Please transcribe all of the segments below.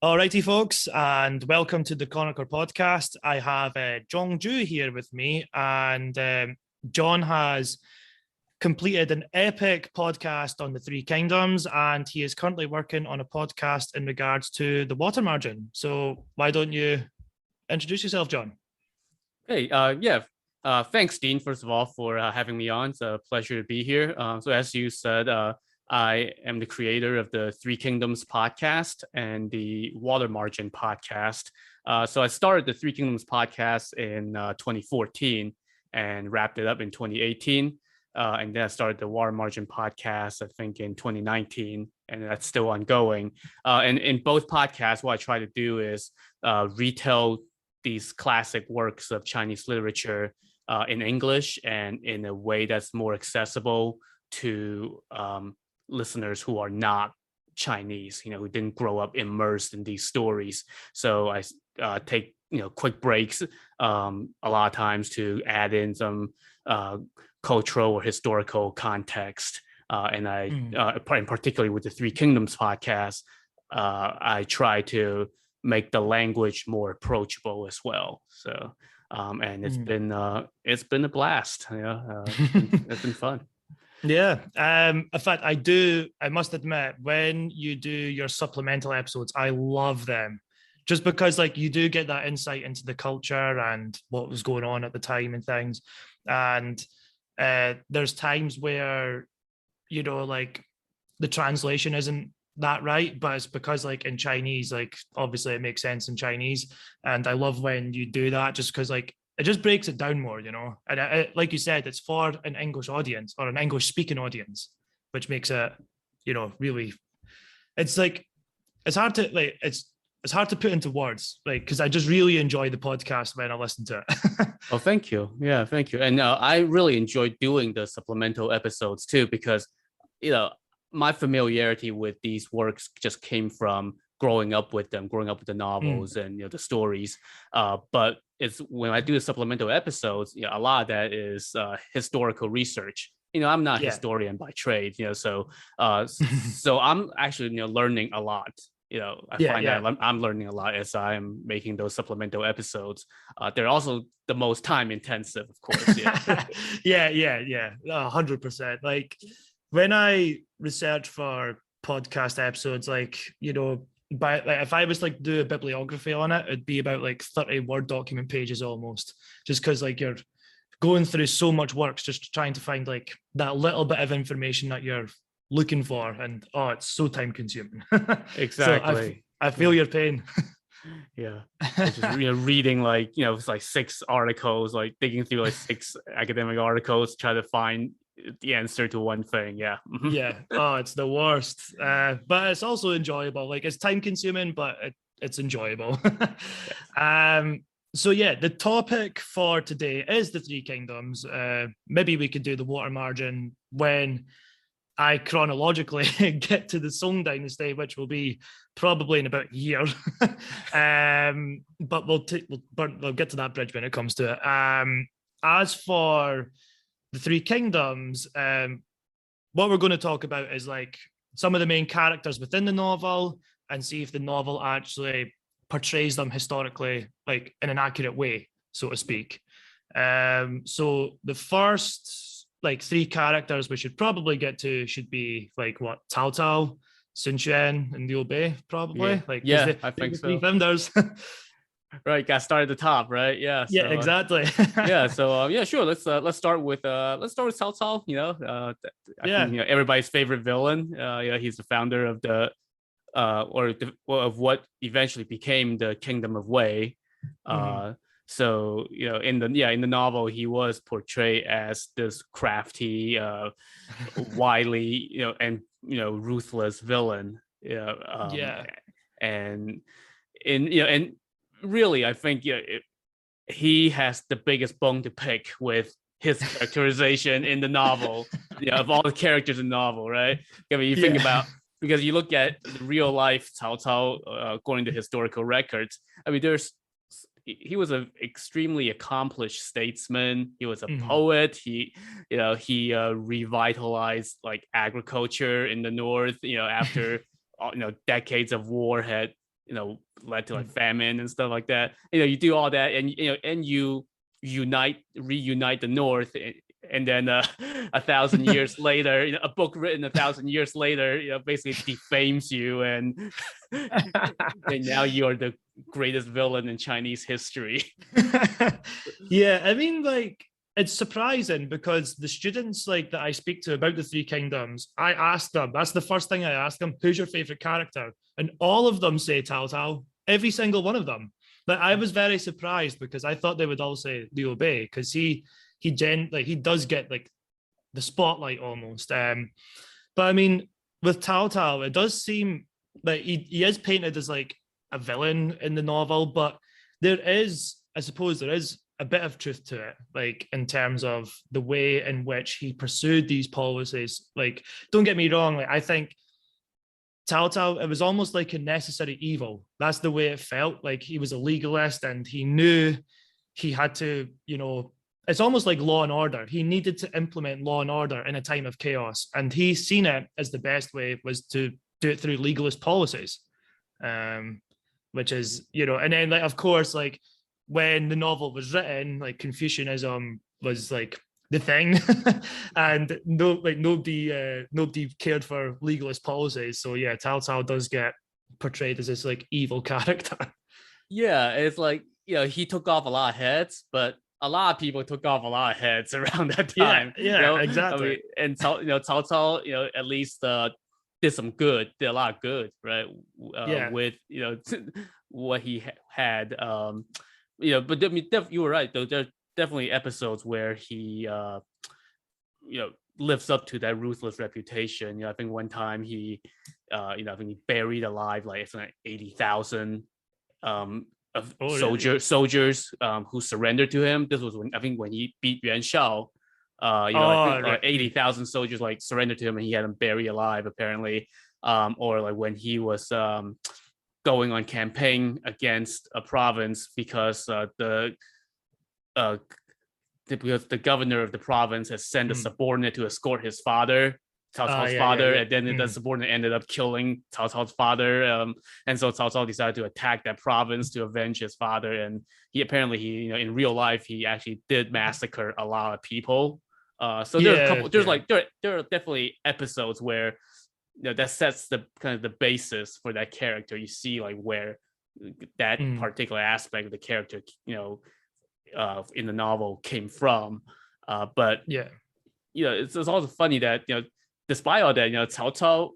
Alrighty, folks, and welcome to the Chronicle podcast. I have John Zhu here with me, and John has completed an epic podcast on the Three Kingdoms, and he is currently working on a podcast in regards to the water margin. So, why don't you introduce yourself, John? Hey, yeah. Thanks, Dean, first of all, for having me on. It's a pleasure to be here. So, as you said, I am the creator of the Three Kingdoms podcast and the Water Margin podcast. So, I started the Three Kingdoms podcast in 2014 and wrapped it up in 2018. And then I started the Water Margin podcast, I think, in 2019, and that's still ongoing. And in both podcasts, what I try to do is retell these classic works of Chinese literature in English and in a way that's more accessible to listeners who are not Chinese, who didn't grow up immersed in these stories. So I take quick breaks a lot of times to add in some cultural or historical context. And particularly with the Three Kingdoms podcast, I try to make the language more approachable as well. So, and it's been a blast. It's been fun. Yeah. In fact, I must admit, when you do your supplemental episodes, I love them just because you do get that insight into the culture and what was going on at the time and things. And there's times where, the translation isn't that right, but it's because in Chinese, obviously it makes sense in Chinese. And I love when you do that just because it just breaks it down more, and like you said, it's for an English audience or an English speaking audience, which makes it really, it's hard to it's hard to put into words, because I just really enjoy the podcast when I listen to it. Oh, thank you. Yeah, thank you. And I really enjoy doing the supplemental episodes too, because my familiarity with these works just came from growing up with the novels and the stories. But it's when I do the supplemental episodes, a lot of that is historical research. I'm not a historian by trade, so so I'm actually learning a lot. I find that I'm learning a lot as I'm making those supplemental episodes. They're also the most time intensive, of course. Yeah. 100%. When I research for podcast episodes, if I was do a bibliography on it, it'd be about 30 Word document pages almost, just because you're going through so much work just trying to find that little bit of information that you're looking for, and it's so time consuming. Exactly. So I feel your pain. Yeah, just reading it's 6 articles, digging through 6 academic articles, try to find the answer to one thing. Yeah. Yeah. Oh, it's the worst. But it's also enjoyable. It's time consuming, but it's enjoyable. So yeah, the topic for today is the Three Kingdoms. Maybe we could do the water margin when I chronologically get to the Song Dynasty, which will be probably in about a year. But we'll get to that bridge when it comes to it. As for the Three Kingdoms, what we're going to talk about is some of the main characters within the novel and see if the novel actually portrays them historically, in an accurate way, so to speak. So the first 3 characters we should probably get to should be Taotao, Sun Quan, and Liu Bei, probably. I think so. 3 founders. Right, got started at the top, right? Yeah. Yeah, exactly. Yeah. So sure. Let's start with Cao Cao. I think, everybody's favorite villain. He's the founder of the of what eventually became the Kingdom of Wei. So in the novel, he was portrayed as this crafty, wily, and ruthless villain. And and really, I think he has the biggest bone to pick with his characterization in the novel. Of all the characters in the novel, right? I mean, you think about, because you look at the real life Cao Cao, according to historical records. I mean, he was an extremely accomplished statesman. He was a poet. He revitalized agriculture in the north. After decades of war had led to like famine and stuff like that. You do all that, and you reunite the North, and then 1,000 years later, a book written 1,000 years later, basically defames you, and and now you are the greatest villain in Chinese history. Yeah, I mean, like, it's surprising because the students like that I speak to about the Three Kingdoms, I ask them, that's the first thing I ask them, who's your favorite character? And all of them say Taotao, every single one of them. But I was very surprised because I thought they would all say Liu Bei because he does get like the spotlight almost. But I mean, with Taotao, it does seem like he is painted as like a villain in the novel, but I suppose there is a bit of truth to it, like in terms of the way in which he pursued these policies. Like, don't get me wrong, like I think Taotao, it was almost like a necessary evil. That's the way it felt. Like he was a legalist and he knew he had to, it's almost like law and order. He needed to implement law and order in a time of chaos. And he's seen it as the best way was to do it through legalist policies. Which is, and then like, of course, like when the novel was written, like Confucianism was like the thing, and nobody cared for legalist policies. So yeah, Taotao does get portrayed as this like evil character. Yeah, it's like he took off a lot of heads, but a lot of people took off a lot of heads around that time. Yeah, exactly. I mean, and Cao Cao, at least did some good, did a lot of good, right? With what he had. But I mean, you were right though. There's definitely episodes where he, lives up to that ruthless reputation. I think one time he, I think he buried alive like 80,000 soldiers who surrendered to him. This was when he beat Yuan Shao. I think 80,000 soldiers like surrendered to him, and he had them buried alive apparently. Or like when he was going on campaign against a province because the governor of the province has sent a subordinate to escort his father, Cao Cao's father, and then the subordinate ended up killing Cao Cao's father, and so Cao Cao decided to attack that province to avenge his father. And he in real life he actually did massacre a lot of people. So there are definitely episodes where that sets the kind of the basis for that character. You see like where that particular aspect of the character, in the novel came from. But it's also funny that despite all that, Cao Cao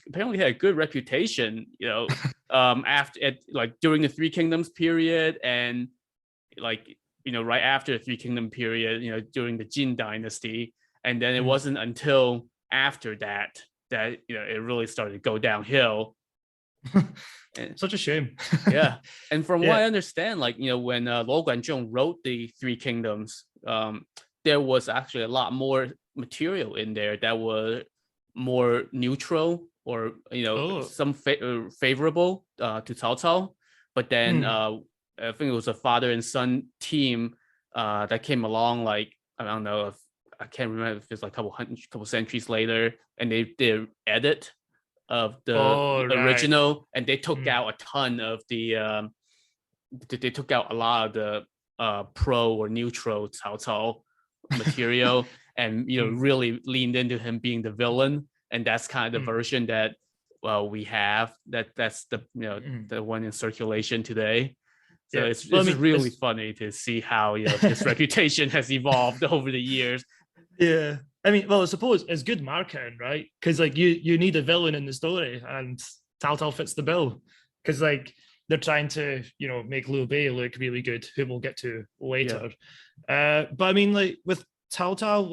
apparently had a good reputation, after during the Three Kingdoms period, and right after the Three Kingdom period, during the Jin dynasty. And then it wasn't until after that it really started to go downhill. Such a shame. Yeah. And from what I understand, when Luo Guanzhong wrote the Three Kingdoms, there was actually a lot more material in there that were more neutral or some favorable to Cao Cao. But then I think it was a father and son team that came along, I don't know if I can't remember if it's like a couple centuries later, and they did edit of the original, and they took out a ton of the they took out a lot of the pro or neutral Cao Cao material, and really leaned into him being the villain. And that's kind of the version that we have. That's the the one in circulation today. So it's really funny to see how his reputation has evolved over the years. Yeah, I mean, well, I suppose it's good marketing, right? Because you need a villain in the story, and Taotao fits the bill. Because they're trying to make Liu Bei look really good, who we'll get to later. But I mean, with Taotao,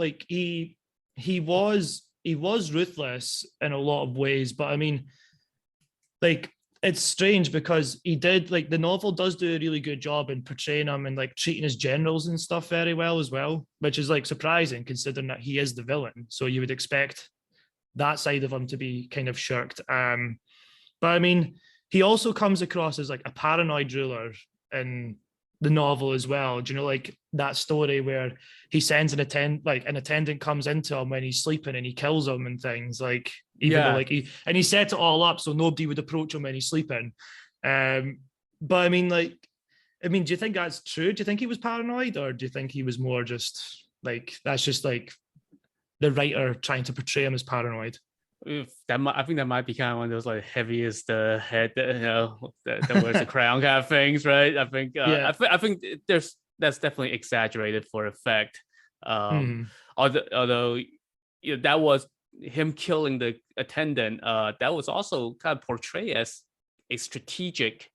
he was ruthless in a lot of ways. But I mean, it's strange because he did the novel does do a really good job in portraying him and treating his generals and stuff very well as well, which is surprising considering that he is the villain. So you would expect that side of him to be kind of shirked. But I mean, he also comes across as a paranoid ruler in the novel as well. Do you know that story where he sends an attendant comes into him when he's sleeping and he kills him and things though he set it all up so nobody would approach him when he's sleeping. But I mean, like, I mean, do you think that's true? Do you think he was paranoid, or do you think he was more just like that's just like the writer trying to portray him as paranoid? If that might, I think that might be kind of one of those like heavy as the head, that wears the crown kind of things, right? I think, Yeah. I think that's definitely exaggerated for effect. Mhm. Although that was him killing the attendant. That was also kind of portrayed as a strategic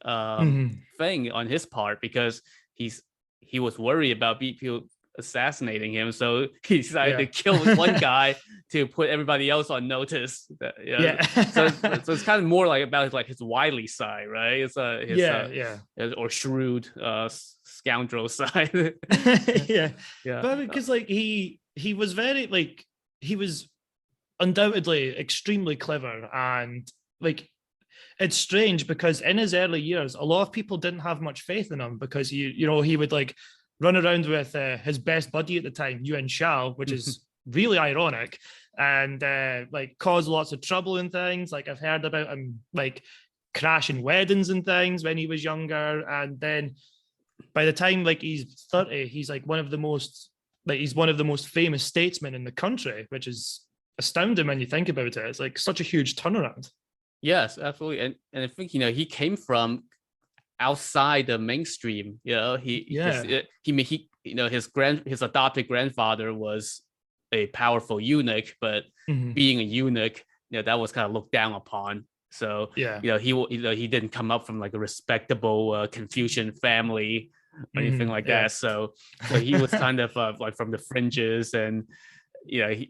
Mhm. thing on his part because he was worried about people assassinating him, so he decided to Yeah. kill one guy to put everybody else on notice. Yeah. So it's kind of more like about like his wily side, right? It's his Yeah. Yeah. or shrewd scoundrel side. Yeah. Yeah. But because like he was very like he was undoubtedly extremely clever, and like it's strange because in his early years, a lot of people didn't have much faith in him because he would like run around with his best buddy at the time, Yuan Shao, which is really ironic, and like cause lots of trouble and things. Like I've heard about him like crashing weddings and things when he was younger, and then by the time like he's 30, he's like he's one of the most famous statesmen in the country, which is astounding when you think about it. It's like such a huge turnaround. Yes, absolutely. And I think he came from outside the mainstream. Yeah. His adopted grandfather was a powerful eunuch, but Mhm. being a eunuch, that was kind of looked down upon. So Yeah. he didn't come up from like a respectable Confucian family or anything like Yeah. that. So he was kind of like from the fringes, and he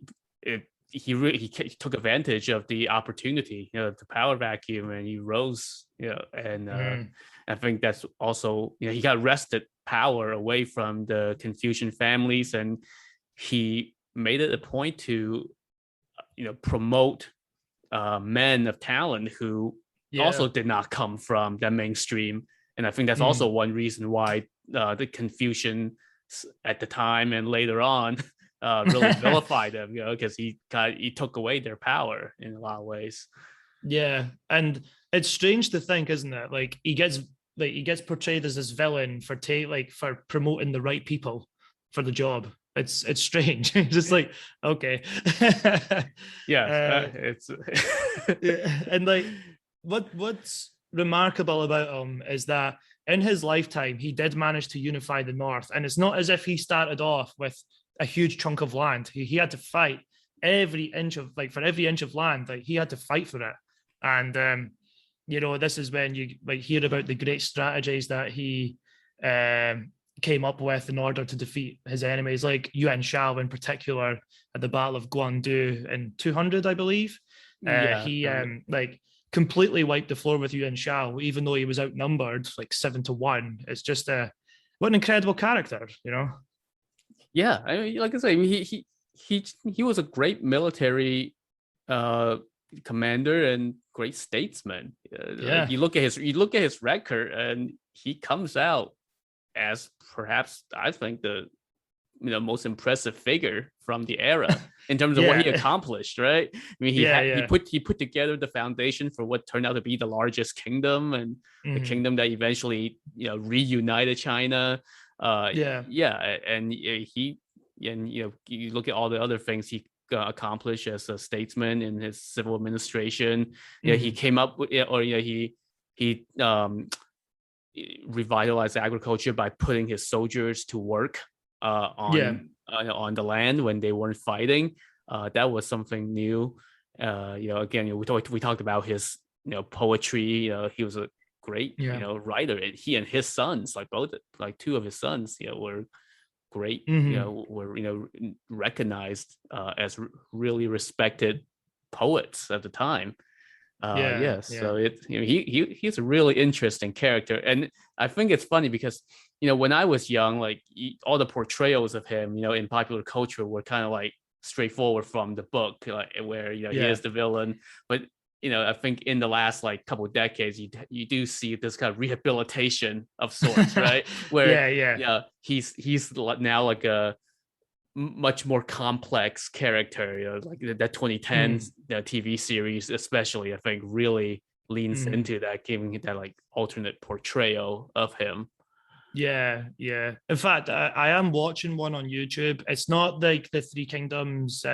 took advantage of the opportunity, the power vacuum, and he rose, and I think that's also, he got wrested power away from the Confucian families, and he made it a point to, promote men of talent who Yeah. also did not come from the mainstream. And I think that's also Mhm. one reason why the Confucian at the time and later on really vilified them, because he took away their power in a lot of ways. Yeah. And it's strange to think, isn't it? Like he gets portrayed as this villain for promoting the right people for the job. It's strange. Just like, okay. Yes, uh, it's yeah. And like what's remarkable about him is that in his lifetime he did manage to unify the North, and it's not as if he started off with a huge chunk of land. He had to fight every inch of like for every inch of land, like he had to fight for it. And this is when you like hear about the great strategies that he came up with in order to defeat his enemies, like Yuan Shao in particular at the Battle of Guanyu in 200, I believe. yeah. He like completely wiped the floor with Yuan Shao, even though he was outnumbered like 7-1. It's just what an incredible character. Yeah, I mean, like I say, I mean, he was a great military uh commander and great statesman. Like Yeah. you look at his record, and he comes out as perhaps, I think, the most impressive figure from the era in terms of what he Yeah. accomplished, right? I mean, Yeah. Yeah. he put together the foundation for what turned out to be the largest kingdom, and the Mhm. kingdom that eventually reunited China. Yeah. Yeah, and you look at all the other things he accomplished as a statesman in his civil administration. Yeah, he Mhm. came up with, or he revitalized agriculture by putting his soldiers to work Yeah. on the land when they weren't fighting. That was something new. Again, we talked about his poetry. He was a great Yeah. writer, and he and his sons, like two of his sons, were great. Mhm. Were recognized as really respected poets at the time. Yeah. Yes, Yeah. so he's a really interesting character, and I think it's funny because when I was young, like all the portrayals of him, in popular culture were kind of like straightforward from the book, like where he Yeah. is the villain. But I think in the last like couple of decades, you do see this kind of rehabilitation of sorts, right? Where Yeah. Yeah. he's now like a much more complex character, like that 2010s Mhm. TV series especially, I think really leans into that, giving that like alternate portrayal of him. Yeah, yeah. In fact, I am watching one on YouTube. It's not like the Three Kingdoms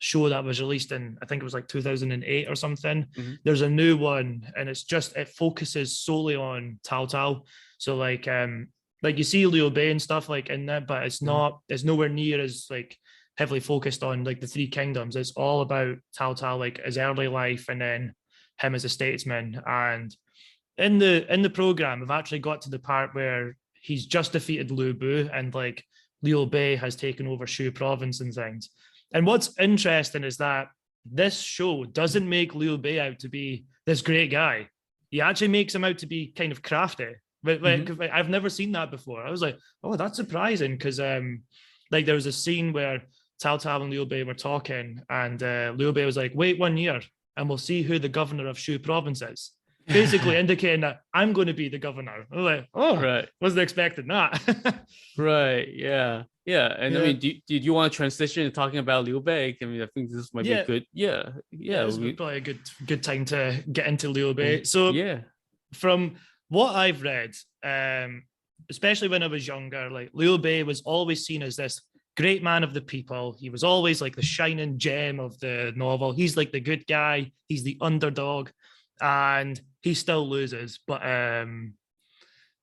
show that was released in, I think it was like 2008 or something. Mm-hmm. There's a new one, and it focuses solely on Taotao. So like you see Liu Bei and stuff like in that, but it's nowhere near as like heavily focused on like the Three Kingdoms. It's all about Taotao, like his early life, and then him as a statesman. And in the program, I've actually got to the part where he's just defeated Liu Bu, and like Liu Bei has taken over Shu province and things. And what's interesting is that this show doesn't make Liu Bei out to be this great guy. He actually makes him out to be kind of crafty. But I've never seen that before. I was like, oh, that's surprising, because like there was a scene where Cao Cao and Liu Bei were talking, and Liu Bei was like, wait 1 year and we'll see who the governor of Shu province is. Basically indicating that I'm going to be the governor. I was like, oh, right. Wasn't expecting that. Right. Yeah. Yeah. And I mean, did you want to transition to talking about Liu Bei? I mean, I think this might be good. Yeah. This is probably a good time to get into Liu Bei. So from what I've read, especially when I was younger, like Liu Bei was always seen as this great man of the people. He was always like the shining gem of the novel. He's like the good guy. He's the underdog, and he still loses. But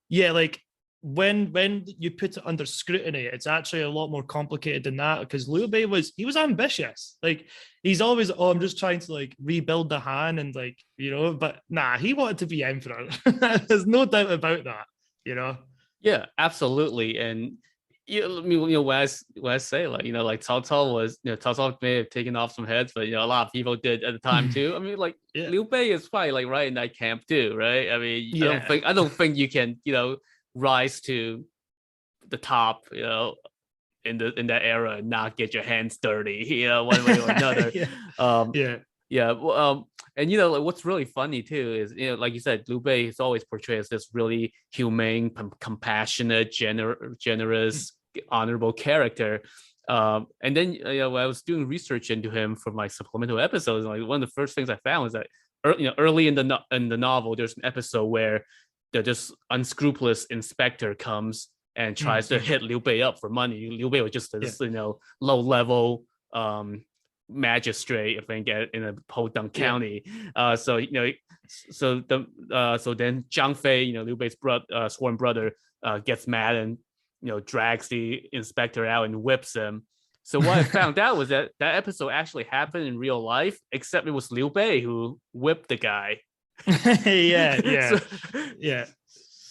like when you put it under scrutiny, it's actually a lot more complicated than that, because Liu Bei was ambitious. Like he's always, I'm just trying to like rebuild the Han, and like, but nah, he wanted to be emperor. There's no doubt about that, Yeah, absolutely. And when I say like, like Cao Cao was, Cao Cao may have taken off some heads, but a lot of people did at the time too. I mean, like Liu Bei is probably like right in that camp too, right? I mean, I don't think you can, rise to the top, in that era and not get your hands dirty, one way or another. And like, what's really funny too is, like you said, Liu Bei is always portrayed as this really humane, compassionate, generous, honorable character. And then when I was doing research into him for my supplemental episodes, like one of the first things I found was that early in the novel, there's an episode where the just unscrupulous inspector comes and tries to hit Liu Bei up for money. Liu Bei was just this low level magistrate, I think, in a Podunk County. So then Zhang Fei, Liu Bei's sworn brother, gets mad and drags the inspector out and whips him. So what I found out was that episode actually happened in real life, except it was Liu Bei who whipped the guy.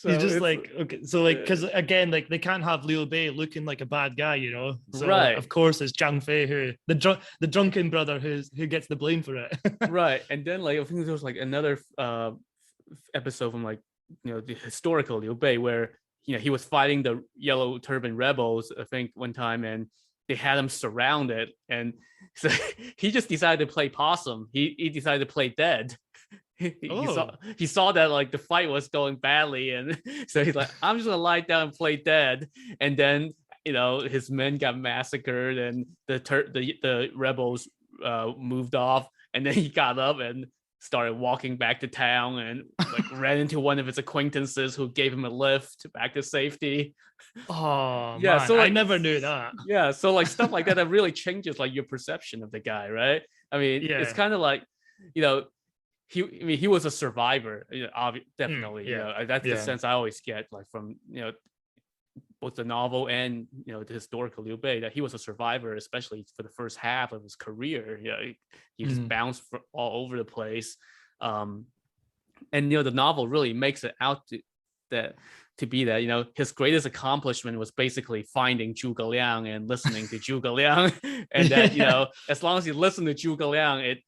So he's just like, okay, so like, because again, like they can't have Liu Bei looking like a bad guy, So right. Of course, it's Zhang Fei who the drunken brother who gets the blame for it. Right, and then like I think there was like another episode from like the historical Liu Bei where he was fighting the Yellow Turban rebels, I think, one time, and they had him surrounded, and so he just decided to play possum. He decided to play dead. He saw that like the fight was going badly, and so he's like, I'm just gonna lie down and play dead. And then his men got massacred, and the rebels moved off, and then he got up and started walking back to town, and like ran into one of his acquaintances who gave him a lift back to safety. Oh yeah, man, so like, I never knew that. Yeah, so like stuff like that really changes like your perception of the guy, right? I mean, it's kind of like he was a survivor, definitely. That's the sense I always get, like from both the novel and the historical Liu Bei, that he was a survivor, especially for the first half of his career. He just bounced all over the place, and the novel really makes it out to be that his greatest accomplishment was basically finding Zhuge Liang and listening to Zhuge Liang, and that as long as he listened to Zhuge Liang,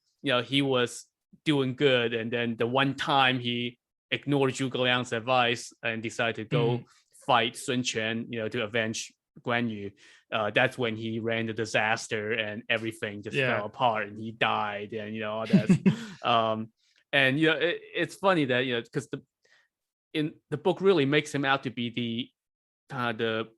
he was doing good. And then the one time he ignored Zhuge Liang's advice and decided to go fight Sun Quan, to avenge Guanyu, that's when he ran the disaster and everything just fell apart and he died, and all that. And it's funny that because the book really makes him out to be the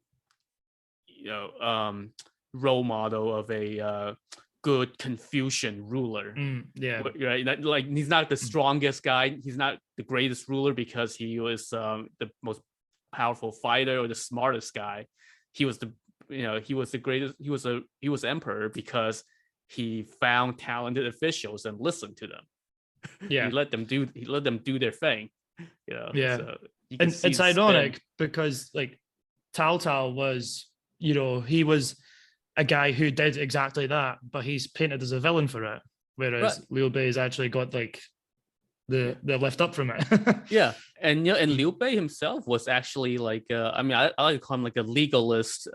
role model of a good Confucian ruler. Yeah. Right. Like he's not the strongest guy. He's not the greatest ruler because he was the most powerful fighter or the smartest guy. He was the greatest. He was emperor because he found talented officials and listened to them. Yeah. He let them do their thing. Yeah. So and it's ironic because like Taotao was, he was a guy who did exactly that, but he's painted as a villain for it. Whereas Liu Bei's actually got like the lift up from it. Yeah, and Liu Bei himself was actually like, I like to call him like a legalist,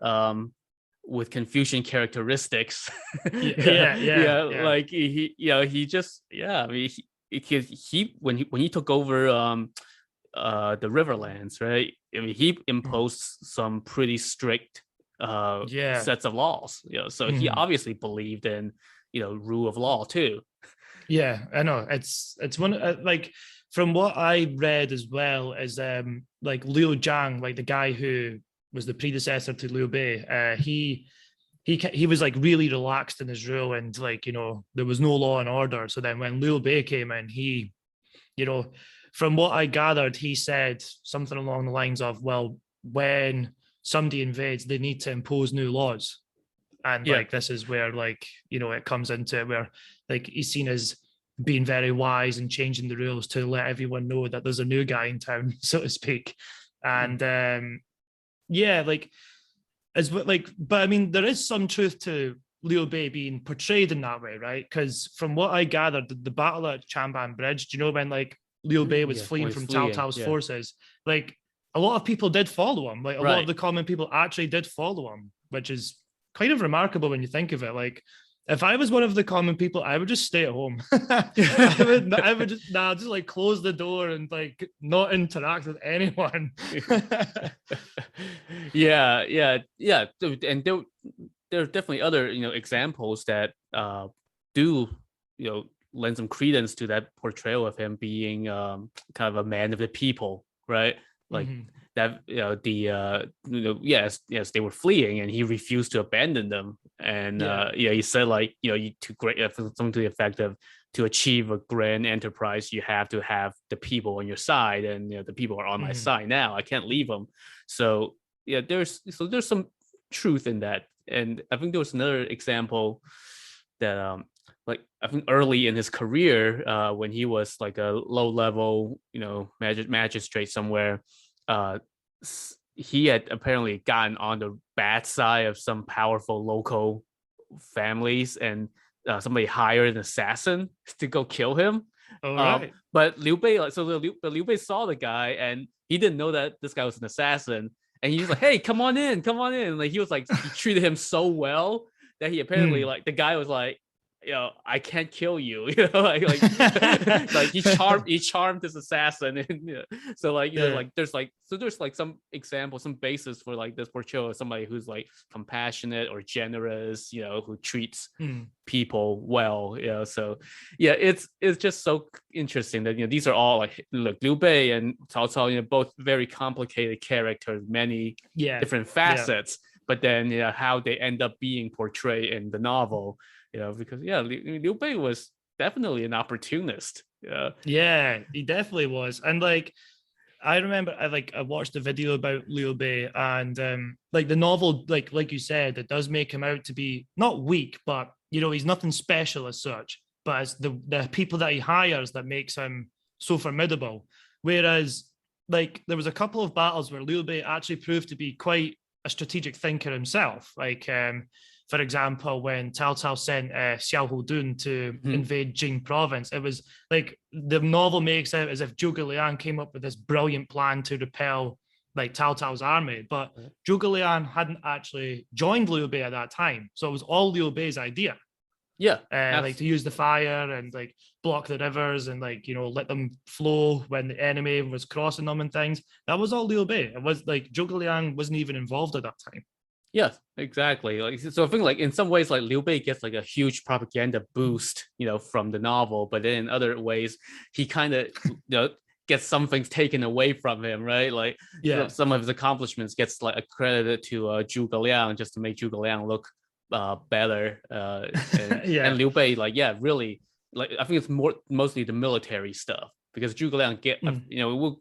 with Confucian characteristics. Yeah. Like he just, I mean, he when he took over the Riverlands, right? I mean, he imposed some pretty strict sets of laws. So he obviously believed in rule of law too. Yeah, I know. It's one like from what I read as well is like Liu Zhang, like the guy who was the predecessor to Liu Bei. He was like really relaxed in his rule, and like there was no law and order. So then when Liu Bei came in, he, from what I gathered, he said something along the lines of, well, when somebody invades, they need to impose new laws. And like this is where like it comes into it, where like he's seen as being very wise and changing the rules to let everyone know that there's a new guy in town, so to speak. And like as like, but I mean there is some truth to Liu Bei being portrayed in that way, right? Because from what I gathered, the battle at Chamban Bridge, do you know when like Liu Bei was fleeing from Taotao's forces, like a lot of people did follow him, like a lot of the common people actually did follow him, which is kind of remarkable when you think of it. Like if I was one of the common people, I would just stay at home. I would just like close the door and like not interact with anyone. Yeah. And there are definitely other examples that do lend some credence to that portrayal of him being kind of a man of the people, right? Like that yes they were fleeing and he refused to abandon them, and he said like something to the effect of, to achieve a grand enterprise you have to have the people on your side, and the people are on my side now, I can't leave them. So there's some truth in that. And I think there was another example that like I think early in his career, when he was like a low level magistrate somewhere, he had apparently gotten on the bad side of some powerful local families, and somebody hired an assassin to go kill him. But Liu Bei, Liu Bei saw the guy, and he didn't know that this guy was an assassin, and he was like, "Hey, come on in." Like he was like, he treated him so well that he apparently like the guy was like, I can't kill you, like he charmed this assassin, and so like like there's like some example, some basis for like this portrayal of somebody who's like compassionate or generous, who treats people well, so it's just so interesting that these are all like, look, Liu Bei and Cao Cao, both very complicated characters, many different facets, but then how they end up being portrayed in the novel. Because Liu Bei was definitely an opportunist. Yeah, he definitely was. And like I remember I watched a video about Liu Bei, and like the novel, like you said, it does make him out to be not weak, but he's nothing special as such. But it's the people that he hires that makes him so formidable. Whereas like there was a couple of battles where Liu Bei actually proved to be quite a strategic thinker himself. Like for example, when Taotao sent Xiao Hudun to invade Jing province, it was like the novel makes out as if Jugular came up with this brilliant plan to repel like Taotao's army, but Jugular hadn't actually joined Liu Bei at that time, so it was all Liu Bei's idea. Like to use the fire and like block the rivers and like let them flow when the enemy was crossing them and things. That was all Liu Bei. It was like Jugular wasn't even involved at that time. Yes, exactly. Like, so I think like in some ways, like Liu Bei gets like a huge propaganda boost, from the novel, but then in other ways, he kind of gets some things taken away from him, right? Like some of his accomplishments gets like accredited to Zhuge Liang just to make Zhuge Liang look better. And Liu Bei, like, yeah, really, like, I think it's mostly the military stuff, because Zhuge Liang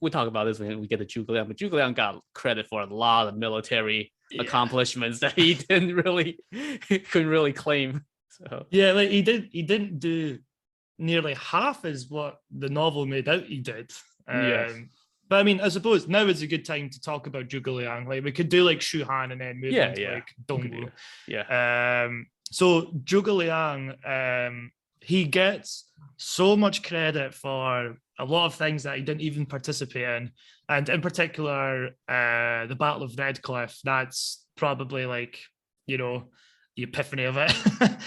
we'll talk about this when we get to Zhuge Liang, but Zhuge Liang got credit for a lot of military accomplishments that he couldn't really claim. So like he didn't do nearly half as what the novel made out he did. But I mean, I suppose now is a good time to talk about Zhuge Liang. Like, we could do like Shu Han and then move into like Dongwu. So Zhuge Liang, he gets so much credit for a lot of things that he didn't even participate in, and in particular, the Battle of Red Cliff. That's probably like, you know, the epiphany of it.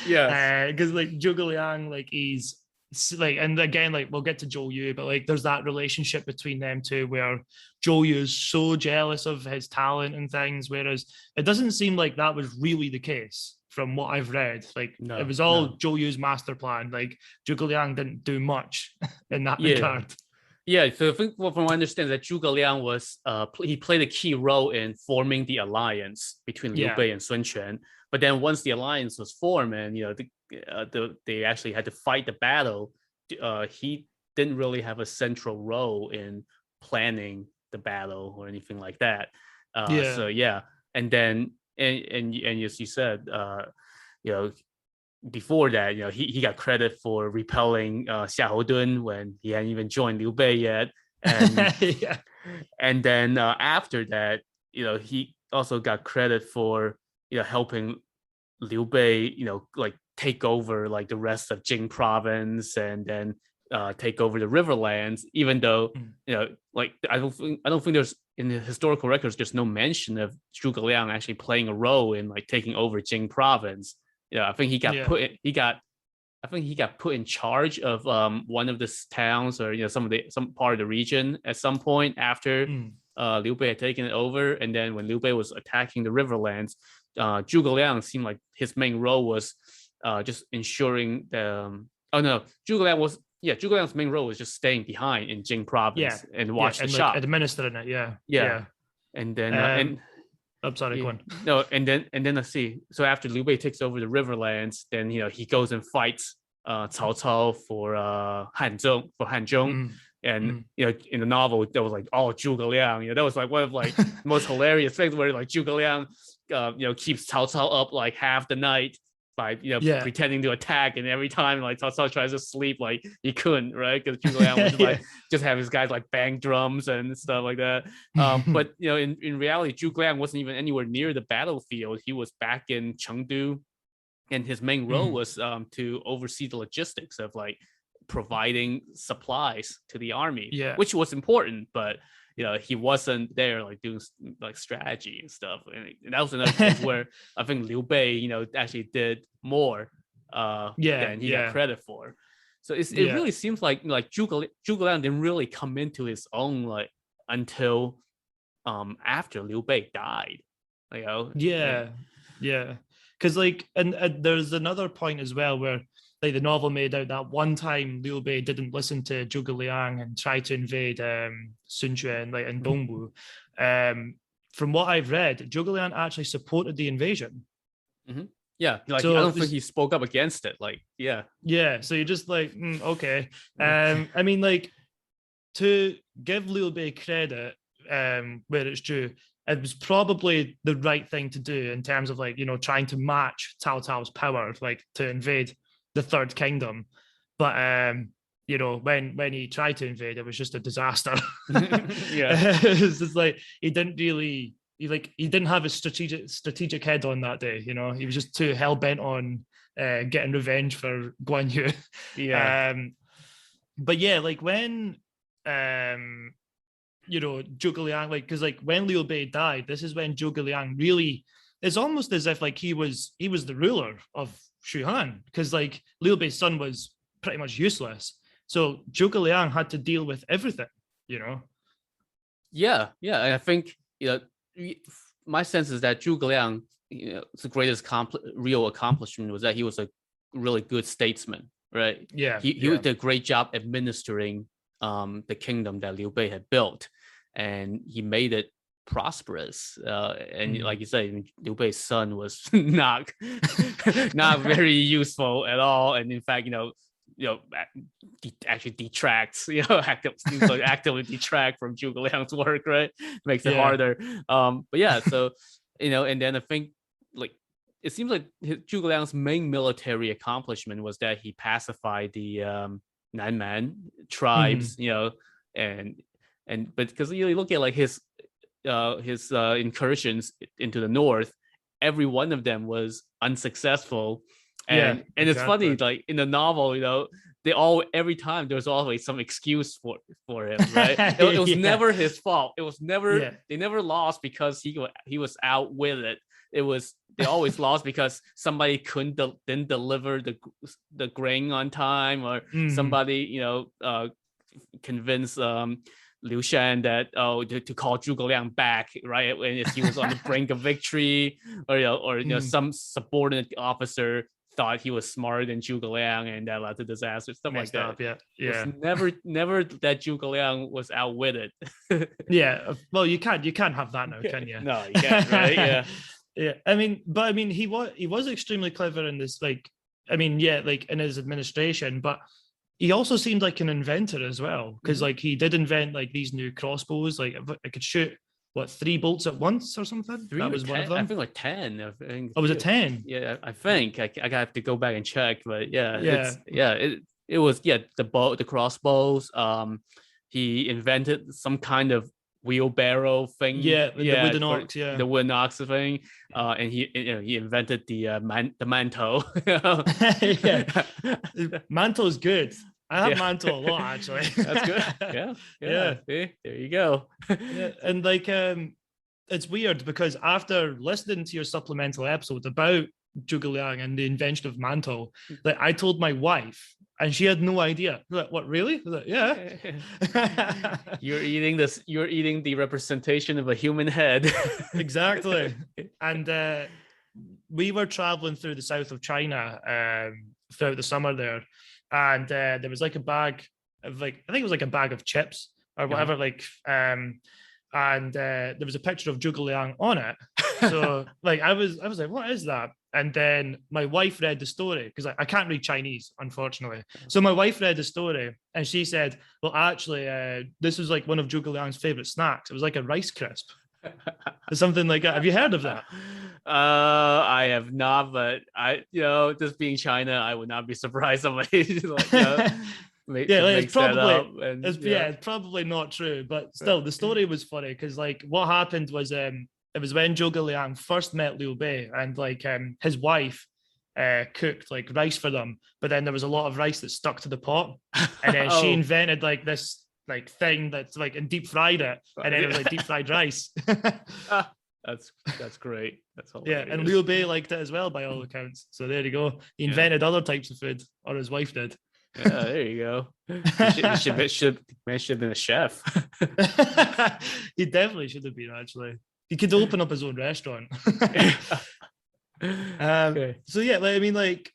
Because like Zhuge Liang, like, he's like, and again, like, we'll get to Zhou Yu, but like, there's that relationship between them two where Zhou Yu is so jealous of his talent and things, whereas it doesn't seem like that was really the case from what I've read. Like, it was all Zhou Yu's master plan. Like, Zhuge Liang didn't do much in that regard. So I think, well, from what I understand, that Zhuge Liang was he played a key role in forming the alliance between Liu Bei and Sun Quan. But then once the alliance was formed, and they actually had to fight the battle, he didn't really have a central role in planning the battle or anything like that. And then and as you said, before that, he got credit for repelling Xia Houdun when he hadn't even joined Liu Bei yet, and and then after that, he also got credit for helping Liu Bei, like, take over like the rest of Jing province, and then take over the Riverlands, even though like, I don't think there's, in the historical records, there's no mention of Zhuge Liang actually playing a role in like taking over Jing province. I think he got put in charge of one of the towns, or some part of the region at some point after Liu Bei had taken it over. And then when Liu Bei was attacking the Riverlands, Zhuge Liang seemed like his main role was just ensuring Zhuge Liang's main role was just staying behind in Jing province and watch the shop, like, administering it. And then I'm sorry, go on. No, and then let's see. So after Liu Bei takes over the Riverlands, then he goes and fights Cao Cao for Hanzhong. And in the novel, that was like all Zhuge Liang. That was like one of like the most hilarious things, where like Zhuge Liang keeps Cao Cao up like half the night by pretending to attack, and every time like Cao Cao tries to sleep, like he couldn't, right? Because Zhuge Liang would like just have his guys like bang drums and stuff like that. But in reality, Zhuge Liang wasn't even anywhere near the battlefield. He was back in Chengdu, and his main role was to oversee the logistics of like providing supplies to the army, which was important, but he wasn't there like doing like strategy and stuff. And that was another case where I think Liu Bei, actually did more than he got credit for. So it really seems like Zhuge Liang didn't really come into his own like until after Liu Bei died. Because like, and there's another point as well where like the novel made out that one time Liu Bei didn't listen to Zhuge Liang and tried to invade Sun Quan, like, in Dongwu. From what I've read, Zhuge Liang actually supported the invasion. Like, so I don't think he spoke up against it. Like, so you're just like, okay. I mean, like, to give Liu Bei credit where it's due, it was probably the right thing to do in terms of like, trying to match Taotao's power, like to invade the Third Kingdom. But when he tried to invade, it was just a disaster. It's just like he didn't have a strategic head on that day. He was just too hell-bent on getting revenge for Guanyu. But like when Zhuge Liang, like, because like when Liu Bei died, this is when Zhuge Liang really, it's almost as if like he was the ruler of Shu Han, because like Liu Bei's son was pretty much useless. So Zhuge Liang had to deal with everything, I think my sense is that Zhuge Liang, the greatest real accomplishment was that he was a really good statesman, right? He did a great job administering the kingdom that Liu Bei had built, and he made it prosperous, and like you said, Liu Bei's son was not very useful at all, and in fact, actually detracts, actively detract from Zhuge Liang's work, right? Makes it harder. But yeah, so and then I think like it seems like Zhuge Liang's main military accomplishment was that he pacified the Nanman tribes, and but because you look at like his incursions into the north, every one of them was unsuccessful. And it's funny, like in the novel, they all every time there's always some excuse for him, right? It was never his fault. It was never they never lost because he was outwitted. It was they always lost because somebody didn't deliver the grain on time, or somebody convinced Liu Shan that to call Zhuge Liang back, right, when he was on the brink of victory, or some subordinate officer thought he was smarter than Zhuge Liang, and that led to disaster, stuff like that. It was never that Zhuge Liang was outwitted. Well, you can't have that now, can you? No, you can't, right? Yeah. I mean, he was extremely clever in this, like in his administration, but he also seemed like an inventor as well, because like he did invent like these new crossbows, like I could shoot 3 bolts at once or something. That was 10, one of them. I think like 10. Was it 10? Yeah, I think I have to go back and check, but it was the crossbows. He invented some kind of wheelbarrow thing. The wooden ox. The wooden ox thing. And he invented the mantle. Mantle is good. I have mantle a lot, actually. That's good. Yeah. See, there you go. And like it's weird because after listening to your supplemental episode about Zhuge Liang and the invention of mantle, like I told my wife, and she had no idea. Like, what, really? Like, yeah. You're eating the representation of a human head. Exactly. And we were traveling through the south of China throughout the summer there. And there was like a bag of I think it was like a bag of chips or whatever, and there was a picture of Zhuge Liang on it. So like I was like, what is that? And then my wife read the story, because I can't read Chinese, unfortunately. So my wife read the story and she said, well, actually, this was like one of Zhuge Liang's favorite snacks. It was like a rice crisp or something like that. Have you heard of that? I have not, but this being China, I would not be surprised somebody it's probably not true, but still the story was funny, because like what happened was it was when Zhuge Liang first met Liu Bei, and like his wife cooked like rice for them, but then there was a lot of rice that stuck to the pot, and then she invented like this like thing that's like and deep fried it, and then it was like deep fried rice. That's great. That's hilarious. And Liu Bei liked it as well, by all accounts. So there you go. He invented other types of food, or his wife did. Yeah, there you go. He should have been a chef. He definitely should have been, actually. He could open up his own restaurant. So yeah, like, I mean, like,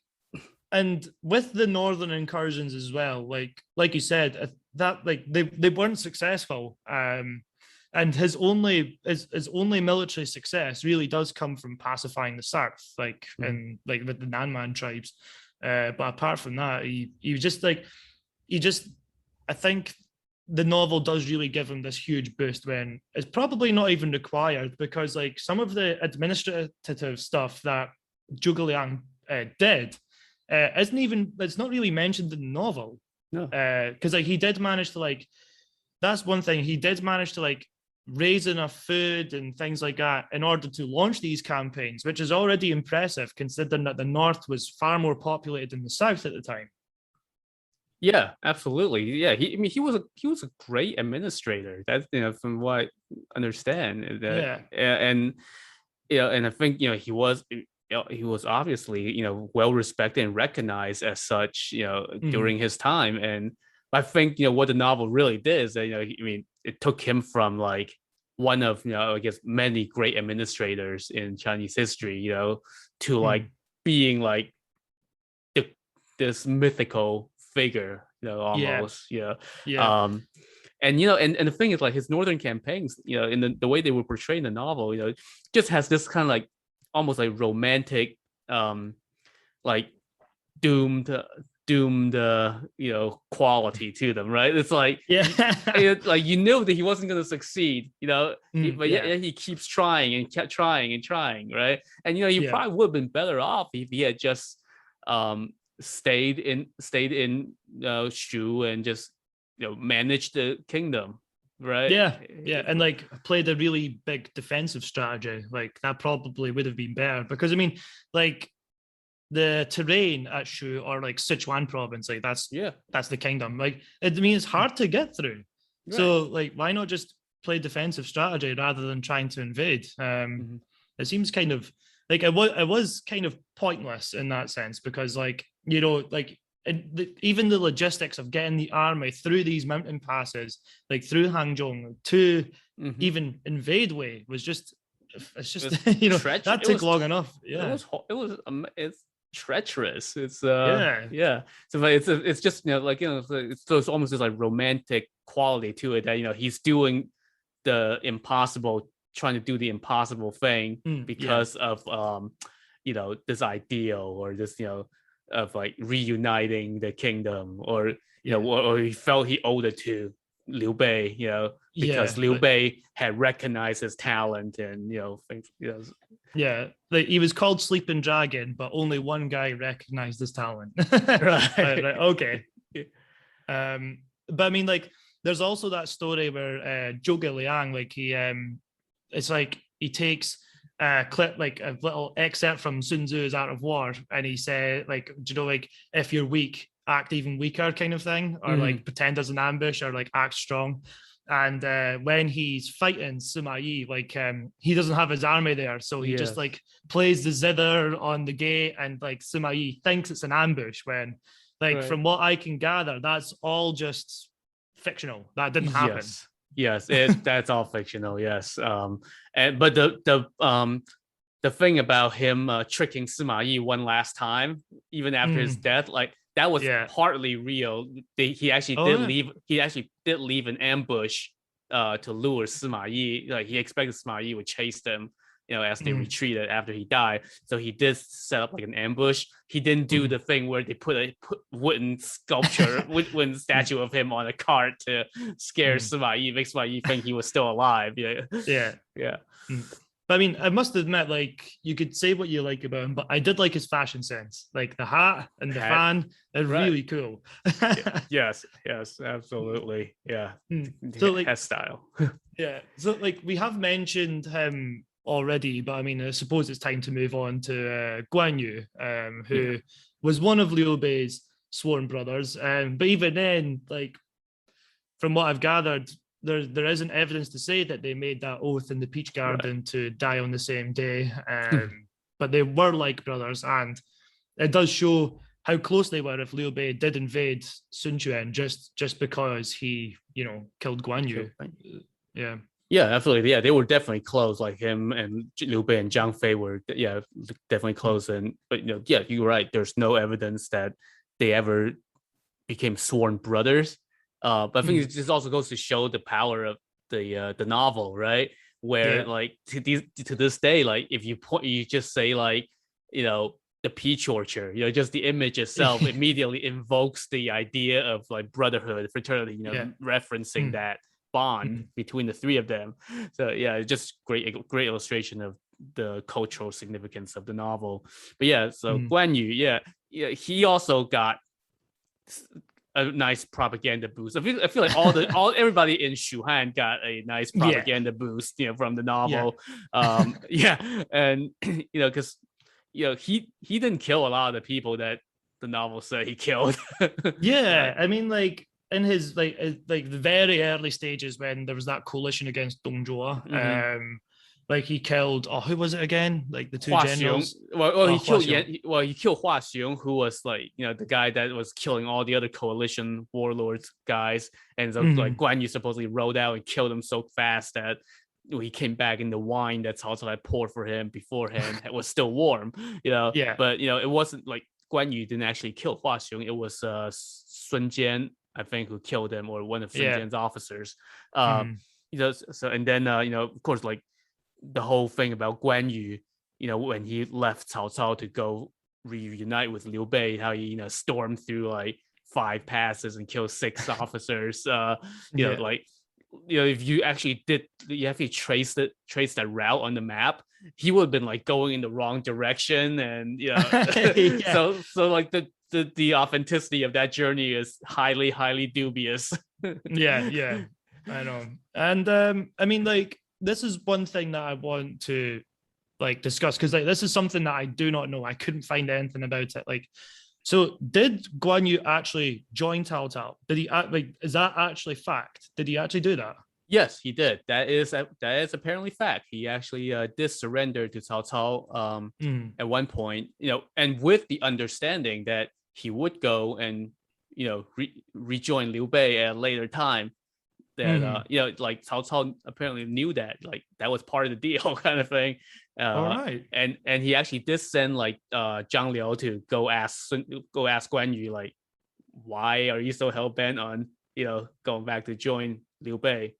and with the northern incursions as well, like you said, that like they weren't successful. And his only military success really does come from pacifying the south, and like with the Nanman tribes. But apart from that, he I think the novel does really give him this huge boost when it's probably not even required, because like some of the administrative stuff that Zhuge Liang did it's not really mentioned in the novel. No, because like he did manage to that's one thing, he did manage to raise enough food and things like that in order to launch these campaigns, which is already impressive considering that the north was far more populated than the south at the time. Yeah, absolutely. Yeah, he was a great administrator. That's from what I understand. And I think he was obviously well respected and recognized as such during his time. And I think what the novel really did is that it took him from one of I guess many great administrators in Chinese history to being this mythical figure almost. And and the thing is, like, his northern campaigns, in the way they were portrayed in the novel, just has this kind of like almost like romantic, like doomed quality to them, right? It's like, like you knew that he wasn't going to succeed, but yet he keeps trying and kept trying and trying, right? And he probably would have been better off if he had just stayed in Shu and just managed the kingdom, right? And like played a really big defensive strategy. Like that probably would have been better, because I mean, like the terrain at Shu or like Sichuan province, like that's the kingdom. Like I mean, it's hard to get through. Right. So like, why not just play defensive strategy rather than trying to invade? It seems kind of like it was kind of pointless in that sense, because like like even the logistics of getting the army through these mountain passes, like through Hangzhong to even invade Wei, was just that took long enough. It's treacherous. It's so it's just like it's almost this like romantic quality to it, that he's doing the impossible, trying to do the impossible thing because of this ideal, or this of like reuniting the kingdom, or or he felt he owed it to Liu Bei, because Liu Bei had recognized his talent, and things. Like he was called Sleeping Dragon, but only one guy recognized his talent. right, okay. But I mean, like, there's also that story where Zhuge like he, it's like he takes a clip, like a little excerpt from Sun Tzu's Art of War, and he said, like, like if you're weak, act even weaker, kind of thing, or like pretend as an ambush, or like act strong. And when he's fighting Sima Yi, like he doesn't have his army there, so he just like plays the zither on the gate, and like Sima Yi thinks it's an ambush, when like from what I can gather, that's all just fictional. That didn't happen. Yes, that's all fictional. Yes, but the thing about him tricking Sima Yi one last time, even after his death, like that was partly real. He actually did leave. He actually did leave an ambush to lure Sima Yi. Like he expected Sima Yi would chase them, as they retreated after he died. So he did set up like an ambush. He didn't do the thing where they put wooden sculpture, wooden statue of him on a cart to scare Sima Yi, make Sima Yi think he was still alive. But I mean, I must admit, like, you could say what you like about him, but I did like his fashion sense. Like the hat and the fan are really cool. Yes, absolutely. Yeah. So like hairstyle. So like we have mentioned him already, but I mean, I suppose it's time to move on to Guanyu, who was one of Liu Bei's sworn brothers. But even then, like, from what I've gathered, there isn't evidence to say that they made that oath in the Peach Garden to die on the same day. But they were like brothers, and it does show how close they were if Liu Bei did invade Sun Quan just because he, killed Guanyu. Yeah, absolutely. Yeah, they were definitely close. Like him and Liu Bei and Zhang Fei were, definitely close. But you're right. There's no evidence that they ever became sworn brothers. But I think it just also goes to show the power of the novel, right? Where like to this day, like if you just say like the peach orchard, just the image itself immediately invokes the idea of like brotherhood, fraternity, referencing that bond between the three of them. So it's just great illustration of the cultural significance of the novel. But so Guanyu, he also got a nice propaganda boost. I feel like everybody in Shuhan got a nice propaganda boost, from the novel. And because he didn't kill a lot of the people that the novel said he killed. I mean, like in his like the very early stages when there was that coalition against Dongzhuo, like he killed, who was it again? Like the two generals. He killed Hua Xiong, who was like the guy that was killing all the other coalition warlords guys, and so like Guan Yu supposedly rode out and killed him so fast that he came back and the wine that's also like poured for him beforehand it was still warm, but it wasn't like Guan Yu didn't actually kill Hua Xiong. It was Sun Jian I think, who killed him, or one of Sun Yeah. Jian's officers. Mm. So and then of course, like the whole thing about Guanyu, when he left Cao Cao to go reunite with Liu Bei, how he stormed through like 5 passes and killed 6 officers. Yeah. Like if you actually trace that route on the map, he would have been like going in the wrong direction, and Yeah. so like the authenticity of that journey is highly dubious. Yeah, I know. And I mean, like, this is one thing that I want to like discuss, because like this is something that I do not know. I couldn't find anything about it. Like, so did Guan Yu actually join Taotao? Did he like, is that actually fact? Did he actually do that? Yes, he did. That is apparently fact. He actually did surrender to Cao Cao at one point, and with the understanding that he would go and rejoin Liu Bei at a later time. That like Cao Cao apparently knew that, like, that was part of the deal, kind of thing. All right. And he actually did send like Zhang Liao to go ask Guan Yu, like, why are you so hell bent on going back to join Liu Bei?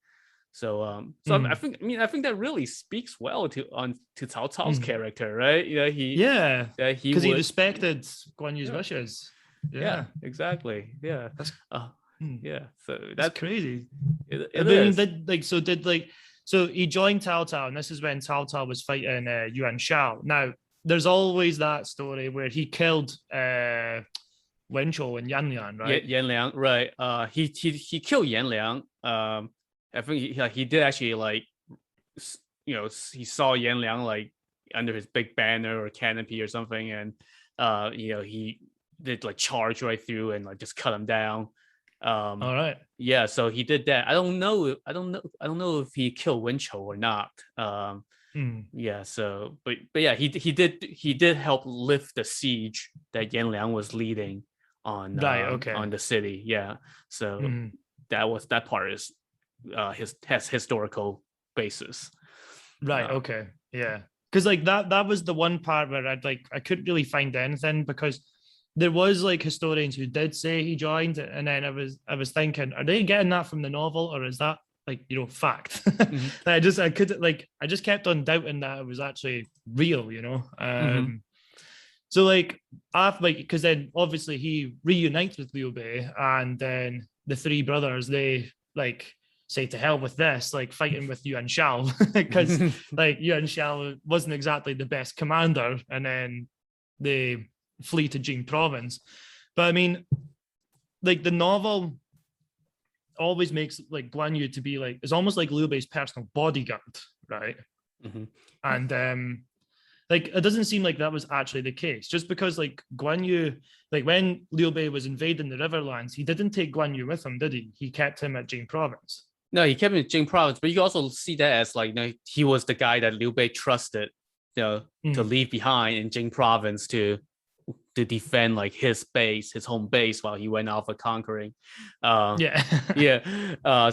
So I think that really speaks well to Cao Cao's character, right? He because he respected Guan Yu's wishes. Yeah, exactly. Yeah. That's yeah. So that's crazy. It is. So he joined Taotao, and this is when Taotao was fighting Yuan Shao. Now, there's always that story where he killed Wenchou and Yan Liang, right? Yan Liang, right? He killed Yan Liang. I think he did actually, like, he saw Yan Liang like under his big banner or canopy or something, and he did like charge right through and like just cut him down. All right. Yeah, so he did that. I don't know if he killed Wenchou or not. Yeah, so but yeah, he did help lift the siege that Yan Liang was leading on on the city. Yeah, so that part is has historical basis. Right. Okay. Yeah. Because like that was the one part where I couldn't really find anything, because there was like historians who did say he joined, and then I was thinking, are they getting that from the novel, or is that like fact? I just kept on doubting that it was actually real, So like after, like, because then obviously he reunites with Liu Bei, and then the 3 brothers, they like say to hell with this, like fighting with Yuan Shao, because like Yuan Shao wasn't exactly the best commander, and then they flee to Jing province. But I mean, like, the novel always makes like Guan Yu to be like, it's almost like Liu Bei's personal bodyguard, right? And like, it doesn't seem like that was actually the case, just because like Guan Yu, like when Liu Bei was invading the Riverlands, he didn't take Guan Yu with him, did he? He kept him at Jing province. No, he kept him in Jing province, but you can also see that as like, he was the guy that Liu Bei trusted, to leave behind in Jing province to defend like his home base, while he went off for conquering. So I mean, I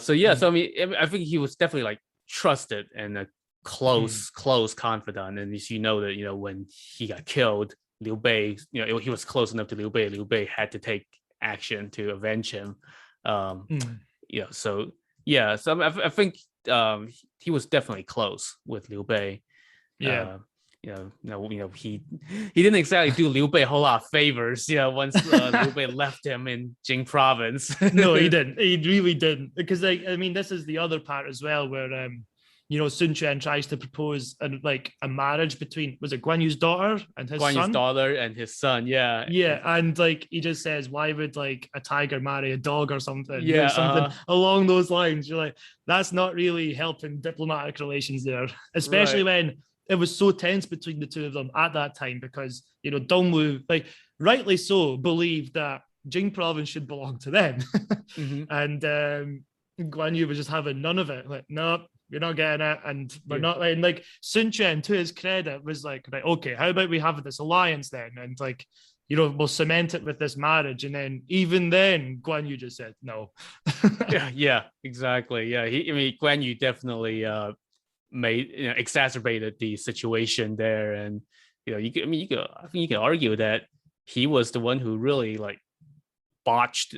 think he was definitely like trusted and a close confidant. And as you know that when he got killed, Liu Bei, he was close enough to Liu Bei. Liu Bei had to take action to avenge him. So I think he was definitely close with Liu Bei. He didn't exactly do Liu Bei a whole lot of favors, once Liu Bei left him in Jing province. No, he didn't. He really didn't. Because like, I mean, this is the other part as well, where Sun Quan tries to propose a marriage between, was it Guan Yu's daughter and his son? Guan Yu's daughter and his son, yeah. Yeah, and like he just says, why would like a tiger marry a dog or something? Yeah, something along those lines. You're like, that's not really helping diplomatic relations there, especially when it was so tense between the two of them at that time, because Dongwu, like, rightly so, believed that Jing province should belong to them, and Guan Yu was just having none of it. Like, no, you're not getting it, and we're not. And like Sun Quan, to his credit, was like, right, okay, how about we have this alliance then, and like, we'll cement it with this marriage. And then even then, Guan Yu just said no. yeah, exactly. Yeah, Guan Yu definitely exacerbated the situation there, and I think you can argue that he was the one who really like botched